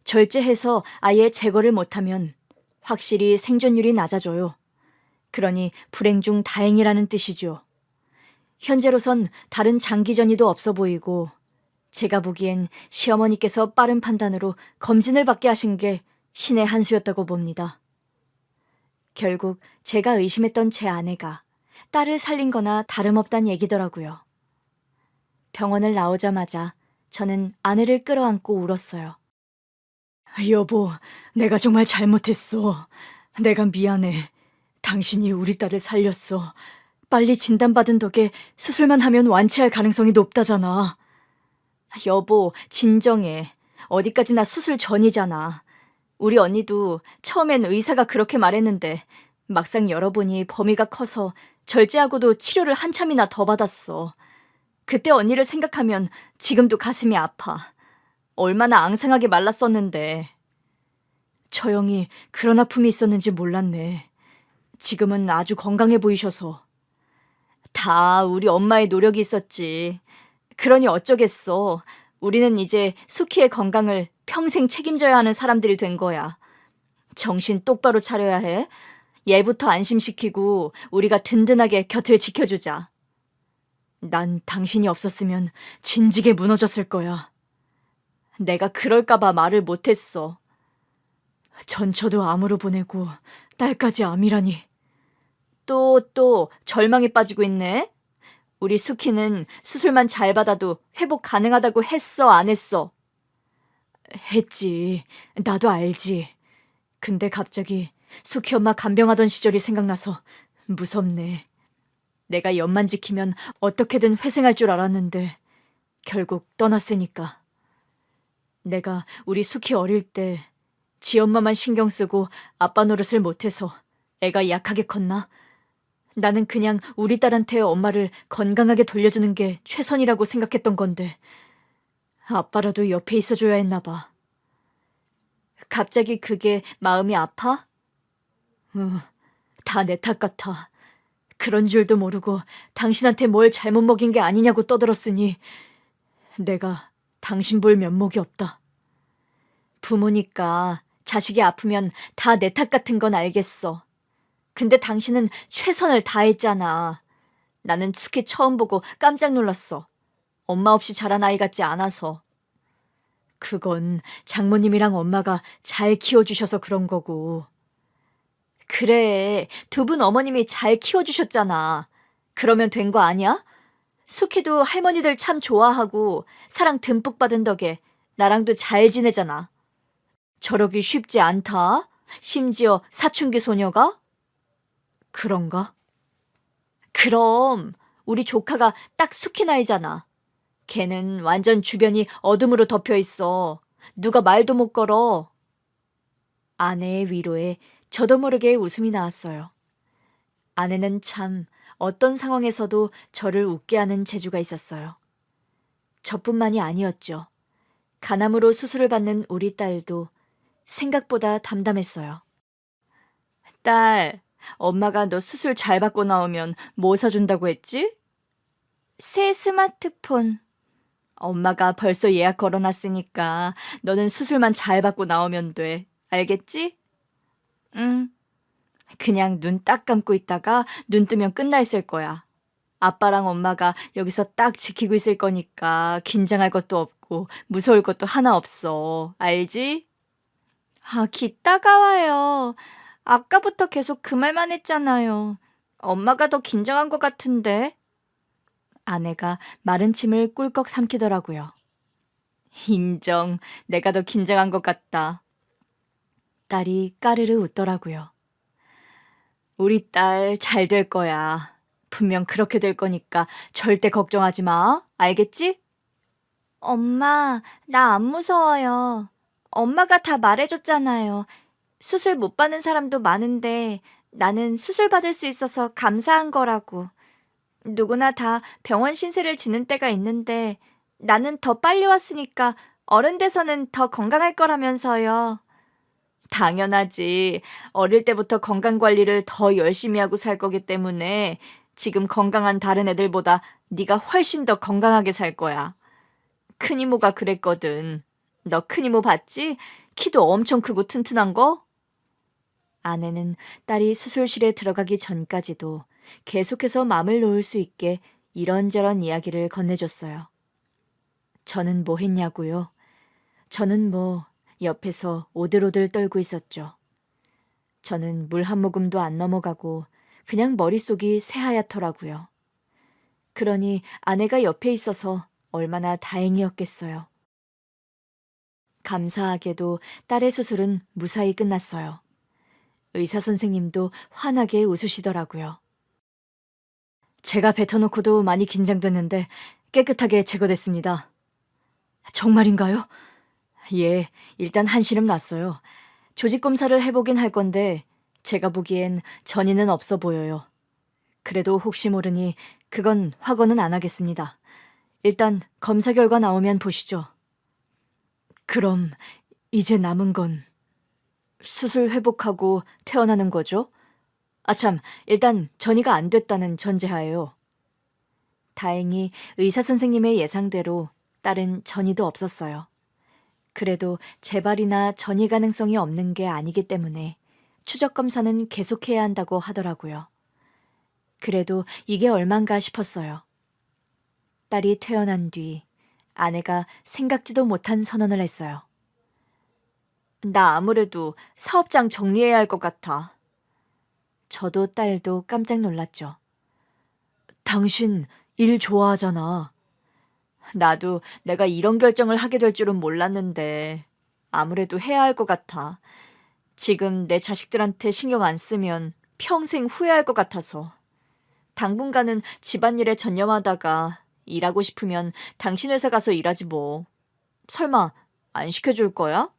절제해서 아예 제거를 못하면 확실히 생존율이 낮아져요. 그러니 불행 중 다행이라는 뜻이죠. 현재로선 다른 장기 전이도 없어 보이고 제가 보기엔 시어머니께서 빠른 판단으로 검진을 받게 하신 게 신의 한 수였다고 봅니다. 결국 제가 의심했던 제 아내가 딸을 살린 거나 다름없단 얘기더라고요. 병원을 나오자마자 저는 아내를 끌어안고 울었어요. 여보, 내가 정말 잘못했어. 내가 미안해. 당신이 우리 딸을 살렸어. 빨리 진단받은 덕에 수술만 하면 완치할 가능성이 높다잖아. 여보, 진정해. 어디까지나 수술 전이잖아. 우리 언니도 처음엔 의사가 그렇게 말했는데 막상 열어보니 범위가 커서 절제하고도 치료를 한참이나 더 받았어. 그때 언니를 생각하면 지금도 가슴이 아파. 얼마나 앙상하게 말랐었는데. 저 형이 그런 아픔이 있었는지 몰랐네. 지금은 아주 건강해 보이셔서. 다 우리 엄마의 노력이 있었지. 그러니 어쩌겠어. 우리는 이제 수키의 건강을 평생 책임져야 하는 사람들이 된 거야. 정신 똑바로 차려야 해. 얘부터 안심시키고 우리가 든든하게 곁을 지켜주자. 난 당신이 없었으면 진지게 무너졌을 거야. 내가 그럴까봐 말을 못했어. 전처도 암으로 보내고 딸까지 암이라니. 또 절망에 빠지고 있네. 우리 수키는 수술만 잘 받아도 회복 가능하다고 했어, 안 했어? 했지. 나도 알지. 근데 갑자기 수키 엄마 간병하던 시절이 생각나서 무섭네. 내가 옆만 지키면 어떻게든 회생할 줄 알았는데 결국 떠났으니까. 내가 우리 수키 어릴 때 지 엄마만 신경 쓰고 아빠 노릇을 못해서 애가 약하게 컸나? 나는 그냥 우리 딸한테 엄마를 건강하게 돌려주는 게 최선이라고 생각했던 건데 아빠라도 옆에 있어줘야 했나 봐. 갑자기 그게 마음이 아파? 다 내 탓 같아. 그런 줄도 모르고 당신한테 뭘 잘못 먹인 게 아니냐고 떠들었으니 내가 당신 볼 면목이 없다. 부모니까 자식이 아프면 다 내 탓 같은 건 알겠어. 근데 당신은 최선을 다했잖아. 나는 수키 처음 보고 깜짝 놀랐어. 엄마 없이 자란 아이 같지 않아서. 그건 장모님이랑 엄마가 잘 키워주셔서 그런 거고. 그래, 두 분 어머님이 잘 키워주셨잖아. 그러면 된 거 아니야? 수키도 할머니들 참 좋아하고 사랑 듬뿍 받은 덕에 나랑도 잘 지내잖아. 저러기 쉽지 않다. 심지어 사춘기 소녀가? 그런가? 그럼 우리 조카가 딱 숙희 나이잖아. 걔는 완전 주변이 어둠으로 덮여 있어. 누가 말도 못 걸어. 아내의 위로에 저도 모르게 웃음이 나왔어요. 아내는 참 어떤 상황에서도 저를 웃게 하는 재주가 있었어요. 저뿐만이 아니었죠. 간암으로 수술을 받는 우리 딸도 생각보다 담담했어요. 딸, 엄마가 너 수술 잘 받고 나오면 뭐 사준다고 했지? 새 스마트폰. 엄마가 벌써 예약 걸어놨으니까 너는 수술만 잘 받고 나오면 돼. 알겠지? 응. 그냥 눈 딱 감고 있다가 눈 뜨면 끝나 있을 거야. 아빠랑 엄마가 여기서 딱 지키고 있을 거니까 긴장할 것도 없고 무서울 것도 하나 없어. 알지? 아, 기 따가워요. 아까부터 계속 그 말만 했잖아요. 엄마가 더 긴장한 것 같은데. 아내가 마른 침을 꿀꺽 삼키더라고요. 인정. 내가 더 긴장한 것 같다. 딸이 까르르 웃더라고요. 우리 딸 잘 될 거야. 분명 그렇게 될 거니까 절대 걱정하지 마. 알겠지? 엄마, 나 안 무서워요. 엄마가 다 말해줬잖아요. 수술 못 받는 사람도 많은데 나는 수술 받을 수 있어서 감사한 거라고. 누구나 다 병원 신세를 지는 때가 있는데 나는 더 빨리 왔으니까 어른 돼서는 더 건강할 거라면서요. 당연하지. 어릴 때부터 건강 관리를 더 열심히 하고 살 거기 때문에 지금 건강한 다른 애들보다 네가 훨씬 더 건강하게 살 거야. 큰 이모가 그랬거든. 너 큰 이모 봤지? 키도 엄청 크고 튼튼한 거? 아내는 딸이 수술실에 들어가기 전까지도 계속해서 마음을 놓을 수 있게 이런저런 이야기를 건네줬어요. 저는 뭐 했냐고요? 저는 뭐 옆에서 오들오들 떨고 있었죠. 저는 물 한 모금도 안 넘어가고 그냥 머릿속이 새하얗더라고요. 그러니 아내가 옆에 있어서 얼마나 다행이었겠어요. 감사하게도 딸의 수술은 무사히 끝났어요. 의사 선생님도 환하게 웃으시더라고요. 제가 뱉어놓고도 많이 긴장됐는데 깨끗하게 제거됐습니다. 정말인가요? 예, 일단 한시름 났어요. 조직 검사를 해보긴 할 건데 제가 보기엔 전이는 없어 보여요. 그래도 혹시 모르니 그건 확언은 안 하겠습니다. 일단 검사 결과 나오면 보시죠. 그럼 이제 남은 건 수술 회복하고 퇴원하는 거죠? 아참, 일단 전이가 안 됐다는 전제하에요. 다행히 의사 선생님의 예상대로 딸은 전이도 없었어요. 그래도 재발이나 전이 가능성이 없는 게 아니기 때문에 추적 검사는 계속해야 한다고 하더라고요. 그래도 이게 얼만가 싶었어요. 딸이 퇴원한 뒤 아내가 생각지도 못한 선언을 했어요. 나 아무래도 사업장 정리해야 할 것 같아. 저도 딸도 깜짝 놀랐죠. 당신 일 좋아하잖아. 나도 내가 이런 결정을 하게 될 줄은 몰랐는데 아무래도 해야 할 것 같아. 지금 내 자식들한테 신경 안 쓰면 평생 후회할 것 같아서. 당분간은 집안일에 전념하다가 일하고 싶으면 당신 회사 가서 일하지 뭐. 설마 안 시켜줄 거야?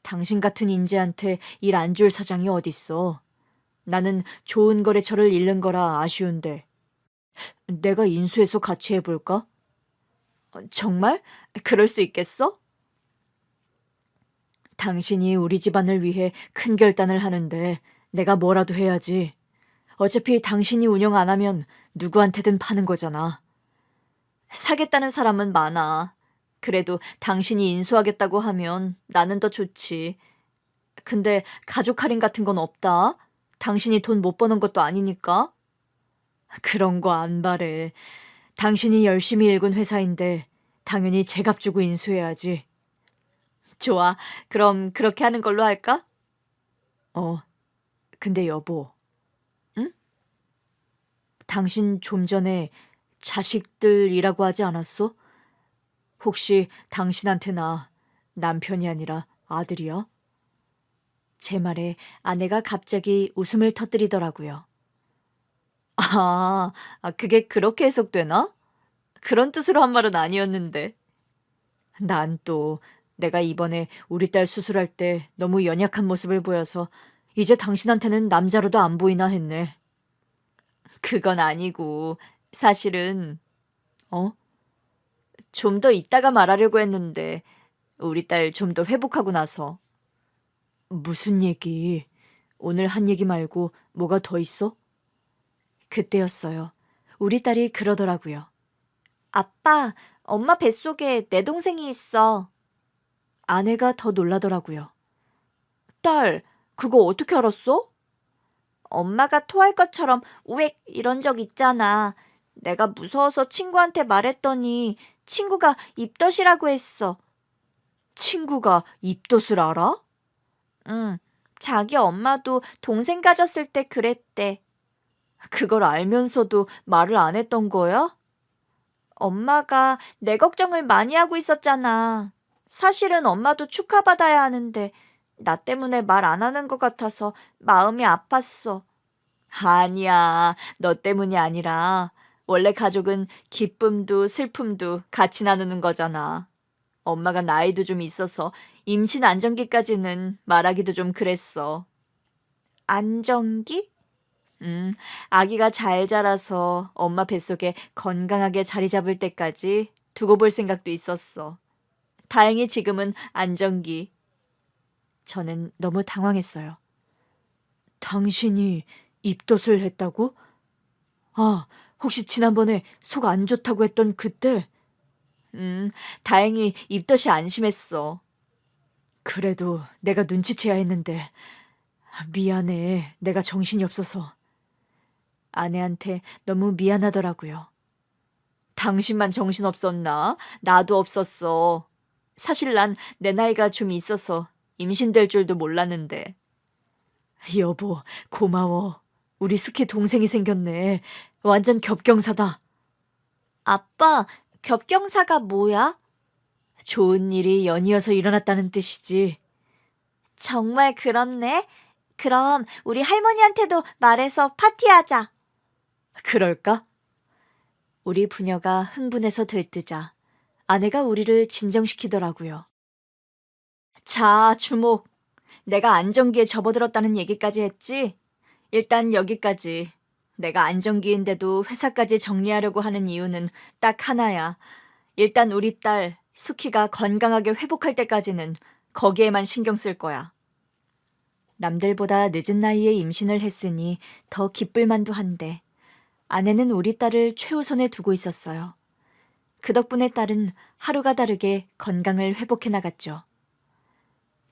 당신 같은 인재한테 일 안 줄 사장이 어딨어. 나는 좋은 거래처를 잃는 거라 아쉬운데. 내가 인수해서 같이 해볼까? 정말? 그럴 수 있겠어? 당신이 우리 집안을 위해 큰 결단을 하는데 내가 뭐라도 해야지. 어차피 당신이 운영 안 하면 누구한테든 파는 거잖아. 사겠다는 사람은 많아. 그래도 당신이 인수하겠다고 하면 나는 더 좋지. 근데 가족 할인 같은 건 없다. 당신이 돈 못 버는 것도 아니니까. 그런 거 안 바래. 당신이 열심히 일군 회사인데 당연히 제값 주고 인수해야지. 좋아. 그럼 그렇게 하는 걸로 할까? 근데 여보. 응? 당신 좀 전에 자식들이라고 하지 않았어? 혹시 당신한테나 남편이 아니라 아들이야? 제 말에 아내가 갑자기 웃음을 터뜨리더라고요. 그게 그렇게 해석되나? 그런 뜻으로 한 말은 아니었는데. 난 또 내가 이번에 우리 딸 수술할 때 너무 연약한 모습을 보여서 이제 당신한테는 남자로도 안 보이나 했네. 그건 아니고 사실은 어? 좀 더 이따가 말하려고 했는데 우리 딸 좀 더 회복하고 나서. 무슨 얘기? 오늘 한 얘기 말고 뭐가 더 있어? 그때였어요. 우리 딸이 그러더라고요. 아빠, 엄마 뱃속에 내 동생이 있어. 아내가 더 놀라더라고요. 딸, 그거 어떻게 알았어? 엄마가 토할 것처럼 우엑 이런 적 있잖아. 내가 무서워서 친구한테 말했더니 친구가 입덧이라고 했어. 친구가 입덧을 알아? 응, 자기 엄마도 동생 가졌을 때 그랬대. 그걸 알면서도 말을 안 했던 거야? 엄마가 내 걱정을 많이 하고 있었잖아. 사실은 엄마도 축하받아야 하는데 나 때문에 말 안 하는 것 같아서 마음이 아팠어. 아니야, 너 때문이 아니라 원래 가족은 기쁨도 슬픔도 같이 나누는 거잖아. 엄마가 나이도 좀 있어서 임신 안정기까지는 말하기도 좀 그랬어. 안정기? 아기가 잘 자라서 엄마 뱃속에 건강하게 자리 잡을 때까지 두고 볼 생각도 있었어. 다행히 지금은 안정기. 저는 너무 당황했어요. 당신이 입덧을 했다고? 아, 혹시 지난번에 속 안 좋다고 했던 그때? 다행히 입덧이 안심했어. 그래도 내가 눈치채야 했는데. 미안해. 내가 정신이 없어서. 아내한테 너무 미안하더라고요. 당신만 정신없었나? 나도 없었어. 사실 난 내 나이가 좀 있어서 임신될 줄도 몰랐는데. 여보, 고마워. 우리 숙희 동생이 생겼네. 완전 겹경사다. 아빠, 겹경사가 뭐야? 좋은 일이 연이어서 일어났다는 뜻이지. 정말 그렇네. 그럼 우리 할머니한테도 말해서 파티하자. 그럴까? 우리 부녀가 흥분해서 들뜨자 아내가 우리를 진정시키더라고요. 자, 주목. 내가 안정기에 접어들었다는 얘기까지 했지? 일단 여기까지. 내가 안정기인데도 회사까지 정리하려고 하는 이유는 딱 하나야. 일단 우리 딸 수키가 건강하게 회복할 때까지는 거기에만 신경 쓸 거야. 남들보다 늦은 나이에 임신을 했으니 더 기쁠 만도 한데 아내는 우리 딸을 최우선에 두고 있었어요. 그 덕분에 딸은 하루가 다르게 건강을 회복해 나갔죠.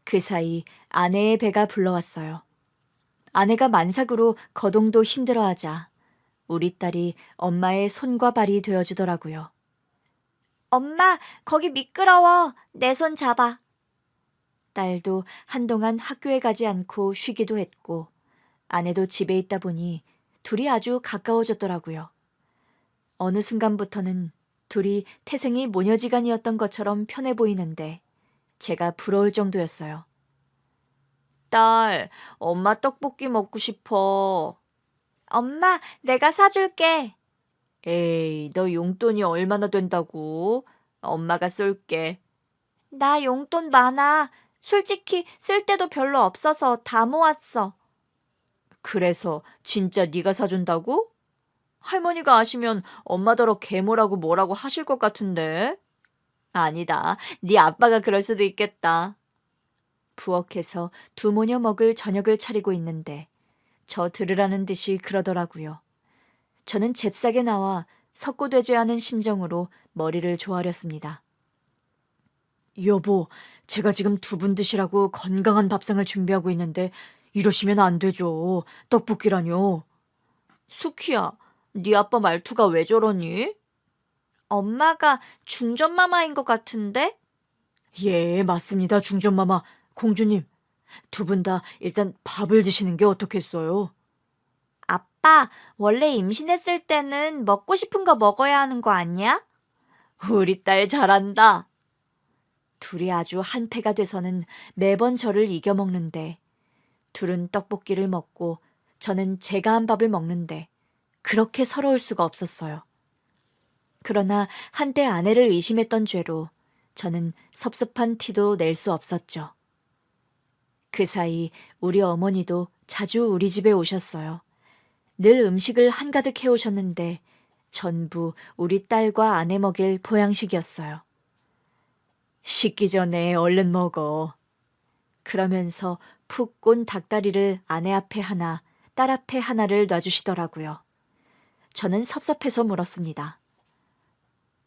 그 사이 아내의 배가 불러왔어요. 아내가 만삭으로 거동도 힘들어하자 우리 딸이 엄마의 손과 발이 되어주더라고요. 엄마, 거기 미끄러워. 내 손 잡아. 딸도 한동안 학교에 가지 않고 쉬기도 했고 아내도 집에 있다 보니 둘이 아주 가까워졌더라고요. 어느 순간부터는 둘이 태생이 모녀지간이었던 것처럼 편해 보이는데 제가 부러울 정도였어요. 딸, 엄마 떡볶이 먹고 싶어. 엄마, 내가 사줄게. 에이, 너 용돈이 얼마나 된다고? 엄마가 쏠게. 나 용돈 많아. 솔직히 쓸 데도 별로 없어서 다 모았어. 그래서 진짜 네가 사준다고? 할머니가 아시면 엄마더러 계모라고 뭐라고 하실 것 같은데. 아니다. 네 아빠가 그럴 수도 있겠다. 부엌에서 두 모녀 먹을 저녁을 차리고 있는데 저 들으라는 듯이 그러더라고요. 저는 잽싸게 나와 석고되죄하는 심정으로 머리를 조아렸습니다. 여보, 제가 지금 두 분 드시라고 건강한 밥상을 준비하고 있는데 이러시면 안 되죠. 떡볶이라뇨. 수키야, 네 아빠 말투가 왜 저러니? 엄마가 중전마마인 것 같은데? 예, 맞습니다. 중전마마. 공주님, 두 분 다 일단 밥을 드시는 게 어떻겠어요? 아빠, 원래 임신했을 때는 먹고 싶은 거 먹어야 하는 거 아니야? 우리 딸 잘한다. 둘이 아주 한패가 돼서는 매번 저를 이겨먹는데 둘은 떡볶이를 먹고 저는 제가 한 밥을 먹는데 그렇게 서러울 수가 없었어요. 그러나 한때 아내를 의심했던 죄로 저는 섭섭한 티도 낼 수 없었죠. 그 사이 우리 어머니도 자주 우리 집에 오셨어요. 늘 음식을 한가득 해오셨는데 전부 우리 딸과 아내 먹일 보양식이었어요. 식기 전에 얼른 먹어. 그러면서 푹 꼰 닭다리를 아내 앞에 하나, 딸 앞에 하나를 놔주시더라고요. 저는 섭섭해서 물었습니다.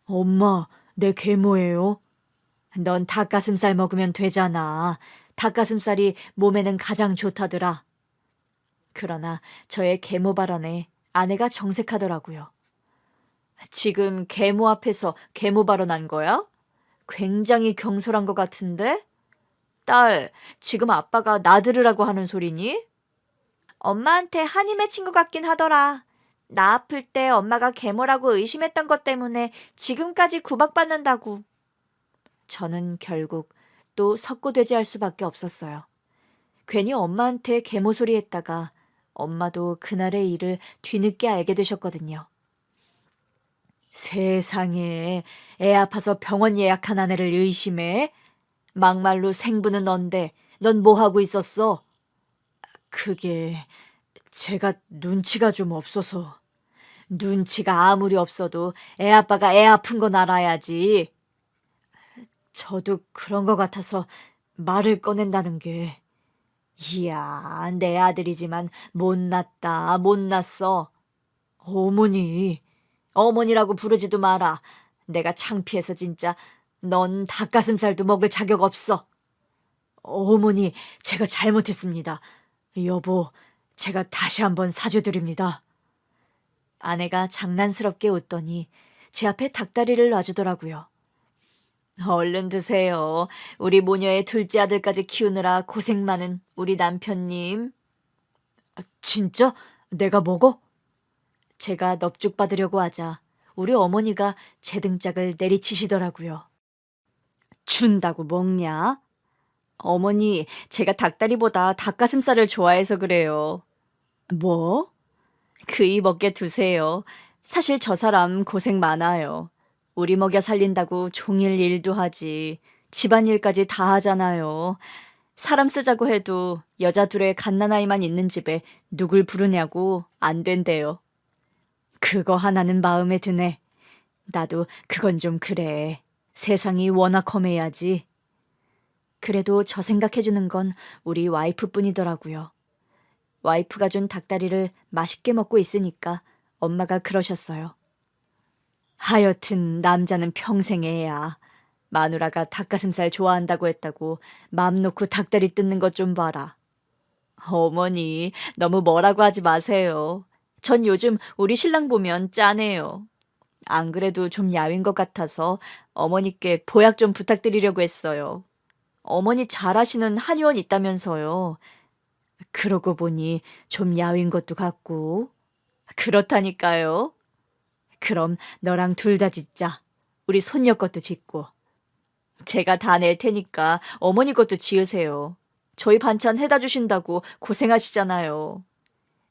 엄마, 내 계모예요? 넌 닭가슴살 먹으면 되잖아. 닭가슴살이 몸에는 가장 좋다더라. 그러나 저의 계모 발언에 아내가 정색하더라고요. 지금 계모 앞에서 계모 발언한 거야? 굉장히 경솔한 것 같은데? 딸, 지금 아빠가 나 들으라고 하는 소리니? 엄마한테 한이 맺힌 것 같긴 하더라. 나 아플 때 엄마가 계모라고 의심했던 것 때문에 지금까지 구박받는다고. 저는 결국 또 석고되지 할 수밖에 없었어요. 괜히 엄마한테 계모 소리 했다가 엄마도 그날의 일을 뒤늦게 알게 되셨거든요. 세상에, 애 아파서 병원 예약한 아내를 의심해? 막말로 생부는 넌데 넌 뭐 하고 있었어? 그게 제가 눈치가 좀 없어서. 눈치가 아무리 없어도 애 아빠가 애 아픈 건 알아야지. 저도 그런 것 같아서 말을 꺼낸다는 게. 이야, 내 아들이지만 못났다, 못났어. 어머니, 어머니라고 부르지도 마라. 내가 창피해서 진짜 넌 닭가슴살도 먹을 자격 없어. 어머니, 제가 잘못했습니다. 여보, 제가 다시 한번 사죄드립니다. 아내가 장난스럽게 웃더니 제 앞에 닭다리를 놔주더라고요. 얼른 드세요. 우리 모녀의 둘째 아들까지 키우느라 고생 많은 우리 남편님. 진짜? 내가 먹어? 제가 넙죽 받으려고 하자 우리 어머니가 제 등짝을 내리치시더라고요. 준다고 먹냐? 어머니, 제가 닭다리보다 닭가슴살을 좋아해서 그래요. 뭐? 그이 먹게 두세요. 사실 저 사람 고생 많아요. 우리 먹여 살린다고 종일 일도 하지. 집안일까지 다 하잖아요. 사람 쓰자고 해도 여자 둘의 갓난아이만 있는 집에 누굴 부르냐고 안 된대요. 그거 하나는 마음에 드네. 나도 그건 좀 그래. 세상이 워낙 험해야지. 그래도 저 생각해주는 건 우리 와이프뿐이더라고요. 와이프가 준 닭다리를 맛있게 먹고 있으니까 엄마가 그러셨어요. 하여튼 남자는 평생 애야. 마누라가 닭가슴살 좋아한다고 했다고 맘 놓고 닭다리 뜯는 것 좀 봐라. 어머니, 너무 뭐라고 하지 마세요. 전 요즘 우리 신랑 보면 짠해요. 안 그래도 좀 야윈 것 같아서 어머니께 보약 좀 부탁드리려고 했어요. 어머니 잘하시는 한의원 있다면서요. 그러고 보니 좀 야윈 것도 같고. 그렇다니까요. 그럼 너랑 둘 다 짓자. 우리 손녀 것도 짓고. 제가 다 낼 테니까 어머니 것도 지으세요. 저희 반찬 해다 주신다고 고생하시잖아요.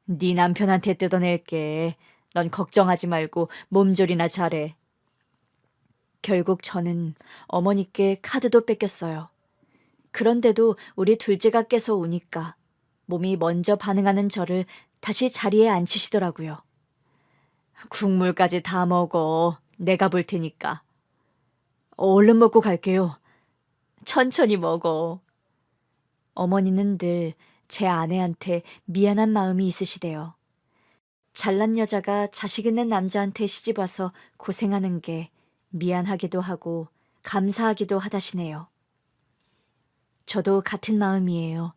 네 남편한테 뜯어낼게. 넌 걱정하지 말고 몸조리나 잘해. 결국 저는 어머니께 카드도 뺏겼어요. 그런데도 우리 둘째가 깨서 우니까 몸이 먼저 반응하는 저를 다시 자리에 앉히시더라고요. 국물까지 다 먹어. 내가 볼 테니까. 얼른 먹고 갈게요. 천천히 먹어. 어머니는 늘 제 아내한테 미안한 마음이 있으시대요. 잘난 여자가 자식 있는 남자한테 시집와서 고생하는 게 미안하기도 하고 감사하기도 하다시네요. 저도 같은 마음이에요.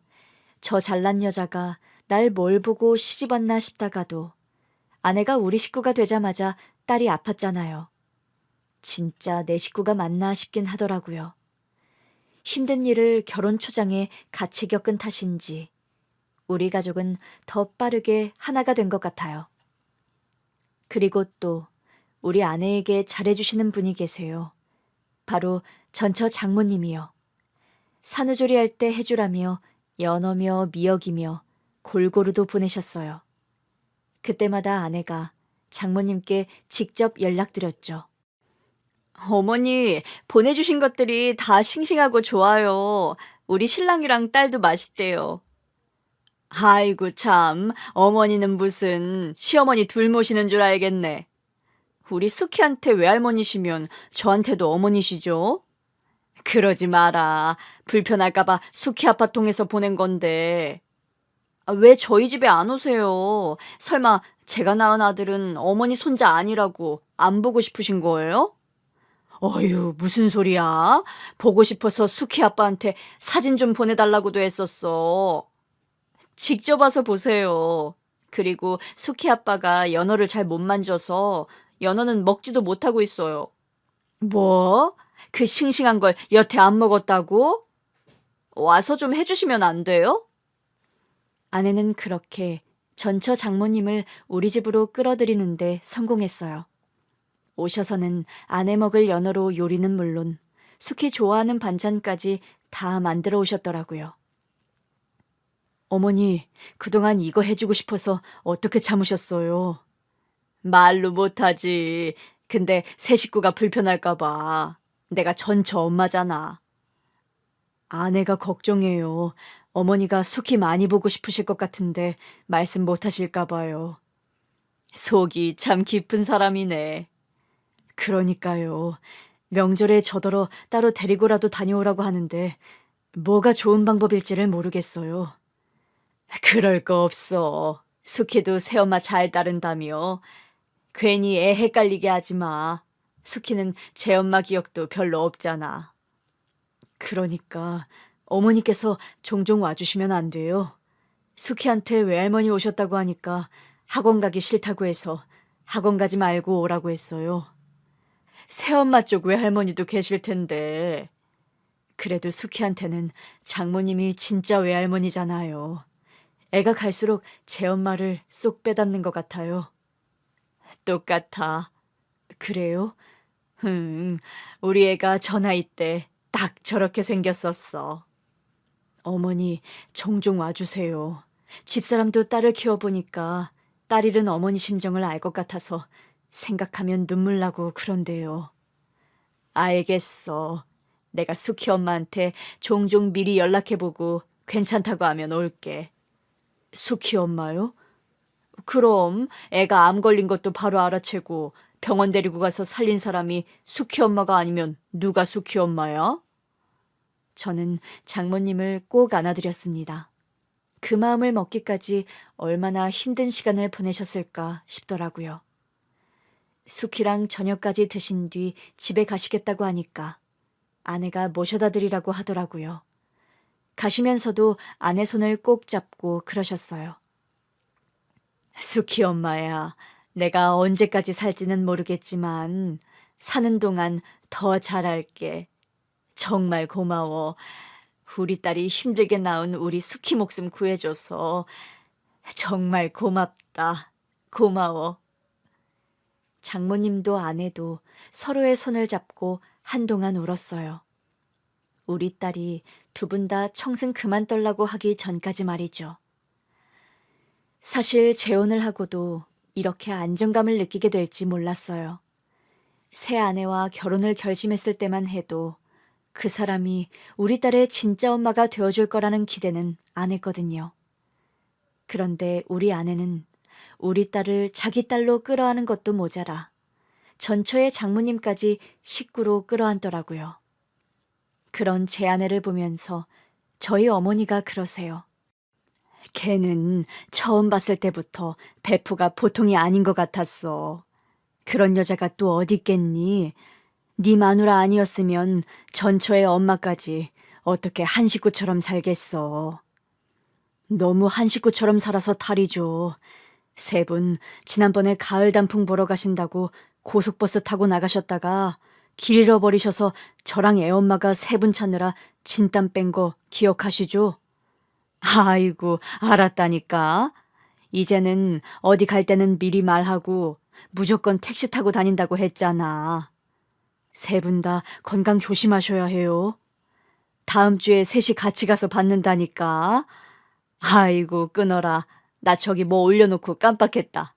저 잘난 여자가 날 뭘 보고 시집왔나 싶다가도 아내가 우리 식구가 되자마자 딸이 아팠잖아요. 진짜 내 식구가 맞나 싶긴 하더라고요. 힘든 일을 결혼 초장에 같이 겪은 탓인지 우리 가족은 더 빠르게 하나가 된 것 같아요. 그리고 또 우리 아내에게 잘해주시는 분이 계세요. 바로 전처 장모님이요. 산후조리 할 때 해주라며 연어며 미역이며 골고루도 보내셨어요. 그때마다 아내가 장모님께 직접 연락드렸죠. 어머니, 보내주신 것들이 다 싱싱하고 좋아요. 우리 신랑이랑 딸도 맛있대요. 아이고 참, 어머니는 무슨 시어머니 둘 모시는 줄 알겠네. 우리 수키한테 외할머니시면 저한테도 어머니시죠? 그러지 마라. 불편할까봐 수키 아빠 통해서 보낸 건데. 왜 저희 집에 안 오세요? 설마 제가 낳은 아들은 어머니 손자 아니라고 안 보고 싶으신 거예요? 어휴, 무슨 소리야? 보고 싶어서 수키 아빠한테 사진 좀 보내달라고도 했었어. 직접 와서 보세요. 그리고 수키 아빠가 연어를 잘 못 만져서 연어는 먹지도 못하고 있어요. 뭐? 그 싱싱한 걸 여태 안 먹었다고? 와서 좀 해주시면 안 돼요? 아내는 그렇게 전처 장모님을 우리 집으로 끌어들이는데 성공했어요. 오셔서는 아내 먹을 연어로 요리는 물론 숙희 좋아하는 반찬까지 다 만들어 오셨더라고요. 어머니, 그동안 이거 해주고 싶어서 어떻게 참으셨어요? 말로 못하지. 근데 새 식구가 불편할까 봐. 내가 전처 엄마잖아. 아내가 걱정해요. 어머니가 숙희 많이 보고 싶으실 것 같은데 말씀 못 하실까 봐요. 속이 참 깊은 사람이네. 그러니까요. 명절에 저더러 따로 데리고라도 다녀오라고 하는데 뭐가 좋은 방법일지를 모르겠어요. 그럴 거 없어. 숙희도 새엄마 잘 따른다며. 괜히 애 헷갈리게 하지 마. 숙희는 제 엄마 기억도 별로 없잖아. 그러니까 어머니께서 종종 와주시면 안 돼요. 숙희한테 외할머니 오셨다고 하니까 학원 가기 싫다고 해서 학원 가지 말고 오라고 했어요. 새엄마 쪽 외할머니도 계실 텐데. 그래도 숙희한테는 장모님이 진짜 외할머니잖아요. 애가 갈수록 제 엄마를 쏙 빼닮는 것 같아요. 똑같아. 그래요? 우리 애가 저 나이 때 딱 저렇게 생겼었어. 어머니, 종종 와주세요. 집사람도 딸을 키워보니까 딸 잃은 어머니 심정을 알 것 같아서 생각하면 눈물 나고 그런데요. 알겠어. 내가 숙희 엄마한테 종종 미리 연락해보고 괜찮다고 하면 올게. 숙희 엄마요? 그럼 애가 암 걸린 것도 바로 알아채고 병원 데리고 가서 살린 사람이 숙희 엄마가 아니면 누가 숙희 엄마야? 저는 장모님을 꼭 안아드렸습니다. 그 마음을 먹기까지 얼마나 힘든 시간을 보내셨을까 싶더라고요. 숙희랑 저녁까지 드신 뒤 집에 가시겠다고 하니까 아내가 모셔다 드리라고 하더라고요. 가시면서도 아내 손을 꼭 잡고 그러셨어요. 숙희 엄마야, 내가 언제까지 살지는 모르겠지만 사는 동안 더 잘할게. 정말 고마워. 우리 딸이 힘들게 낳은 우리 숙희 목숨 구해줘서 정말 고맙다. 고마워. 장모님도 아내도 서로의 손을 잡고 한동안 울었어요. 우리 딸이 두 분 다 청승 그만 떨라고 하기 전까지 말이죠. 사실 재혼을 하고도 이렇게 안정감을 느끼게 될지 몰랐어요. 새 아내와 결혼을 결심했을 때만 해도 그 사람이 우리 딸의 진짜 엄마가 되어줄 거라는 기대는 안 했거든요. 그런데 우리 아내는 우리 딸을 자기 딸로 끌어안은 것도 모자라 전처의 장모님까지 식구로 끌어안더라고요. 그런 제 아내를 보면서 저희 어머니가 그러세요. 걔는 처음 봤을 때부터 배포가 보통이 아닌 것 같았어. 그런 여자가 또 어디 있겠니? 네 마누라 아니었으면 전처의 엄마까지 어떻게 한 식구처럼 살겠어. 너무 한 식구처럼 살아서 탈이죠. 세 분 지난번에 가을 단풍 보러 가신다고 고속버스 타고 나가셨다가 길 잃어버리셔서 저랑 애엄마가 세 분 찾느라 진땀 뺀 거 기억하시죠? 아이고, 알았다니까. 이제는 어디 갈 때는 미리 말하고 무조건 택시 타고 다닌다고 했잖아. 세 분 다 건강 조심하셔야 해요. 다음 주에 셋이 같이 가서 받는다니까. 아이고, 끊어라. 나 저기 뭐 올려놓고 깜빡했다.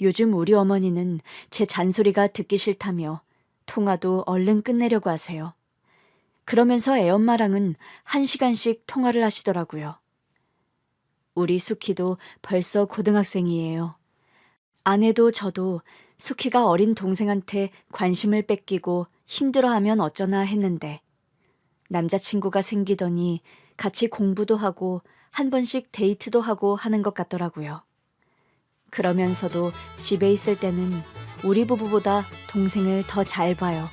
요즘 우리 어머니는 제 잔소리가 듣기 싫다며 통화도 얼른 끝내려고 하세요. 그러면서 애엄마랑은 1시간씩 통화를 하시더라고요. 우리 수키도 벌써 고등학생이에요. 아내도 저도 수키가 어린 동생한테 관심을 뺏기고 힘들어하면 어쩌나 했는데 남자친구가 생기더니 같이 공부도 하고 한 번씩 데이트도 하고 하는 것 같더라고요. 그러면서도 집에 있을 때는 우리 부부보다 동생을 더 잘 봐요.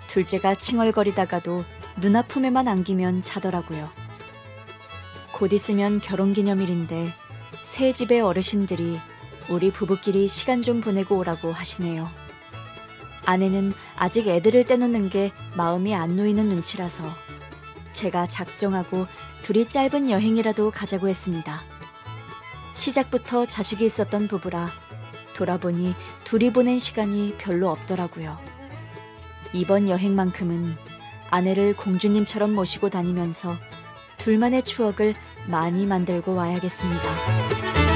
둘째가 칭얼거리다가도 누나 품에만 안기면 자더라고요. 곧 있으면 결혼기념일인데 새 집의 어르신들이 우리 부부끼리 시간 좀 보내고 오라고 하시네요. 아내는 아직 애들을 떼놓는 게 마음이 안 놓이는 눈치라서 제가 작정하고 둘이 짧은 여행이라도 가자고 했습니다. 시작부터 자식이 있었던 부부라 돌아보니 둘이 보낸 시간이 별로 없더라고요. 이번 여행만큼은 아내를 공주님처럼 모시고 다니면서 둘만의 추억을 많이 만들고 와야겠습니다.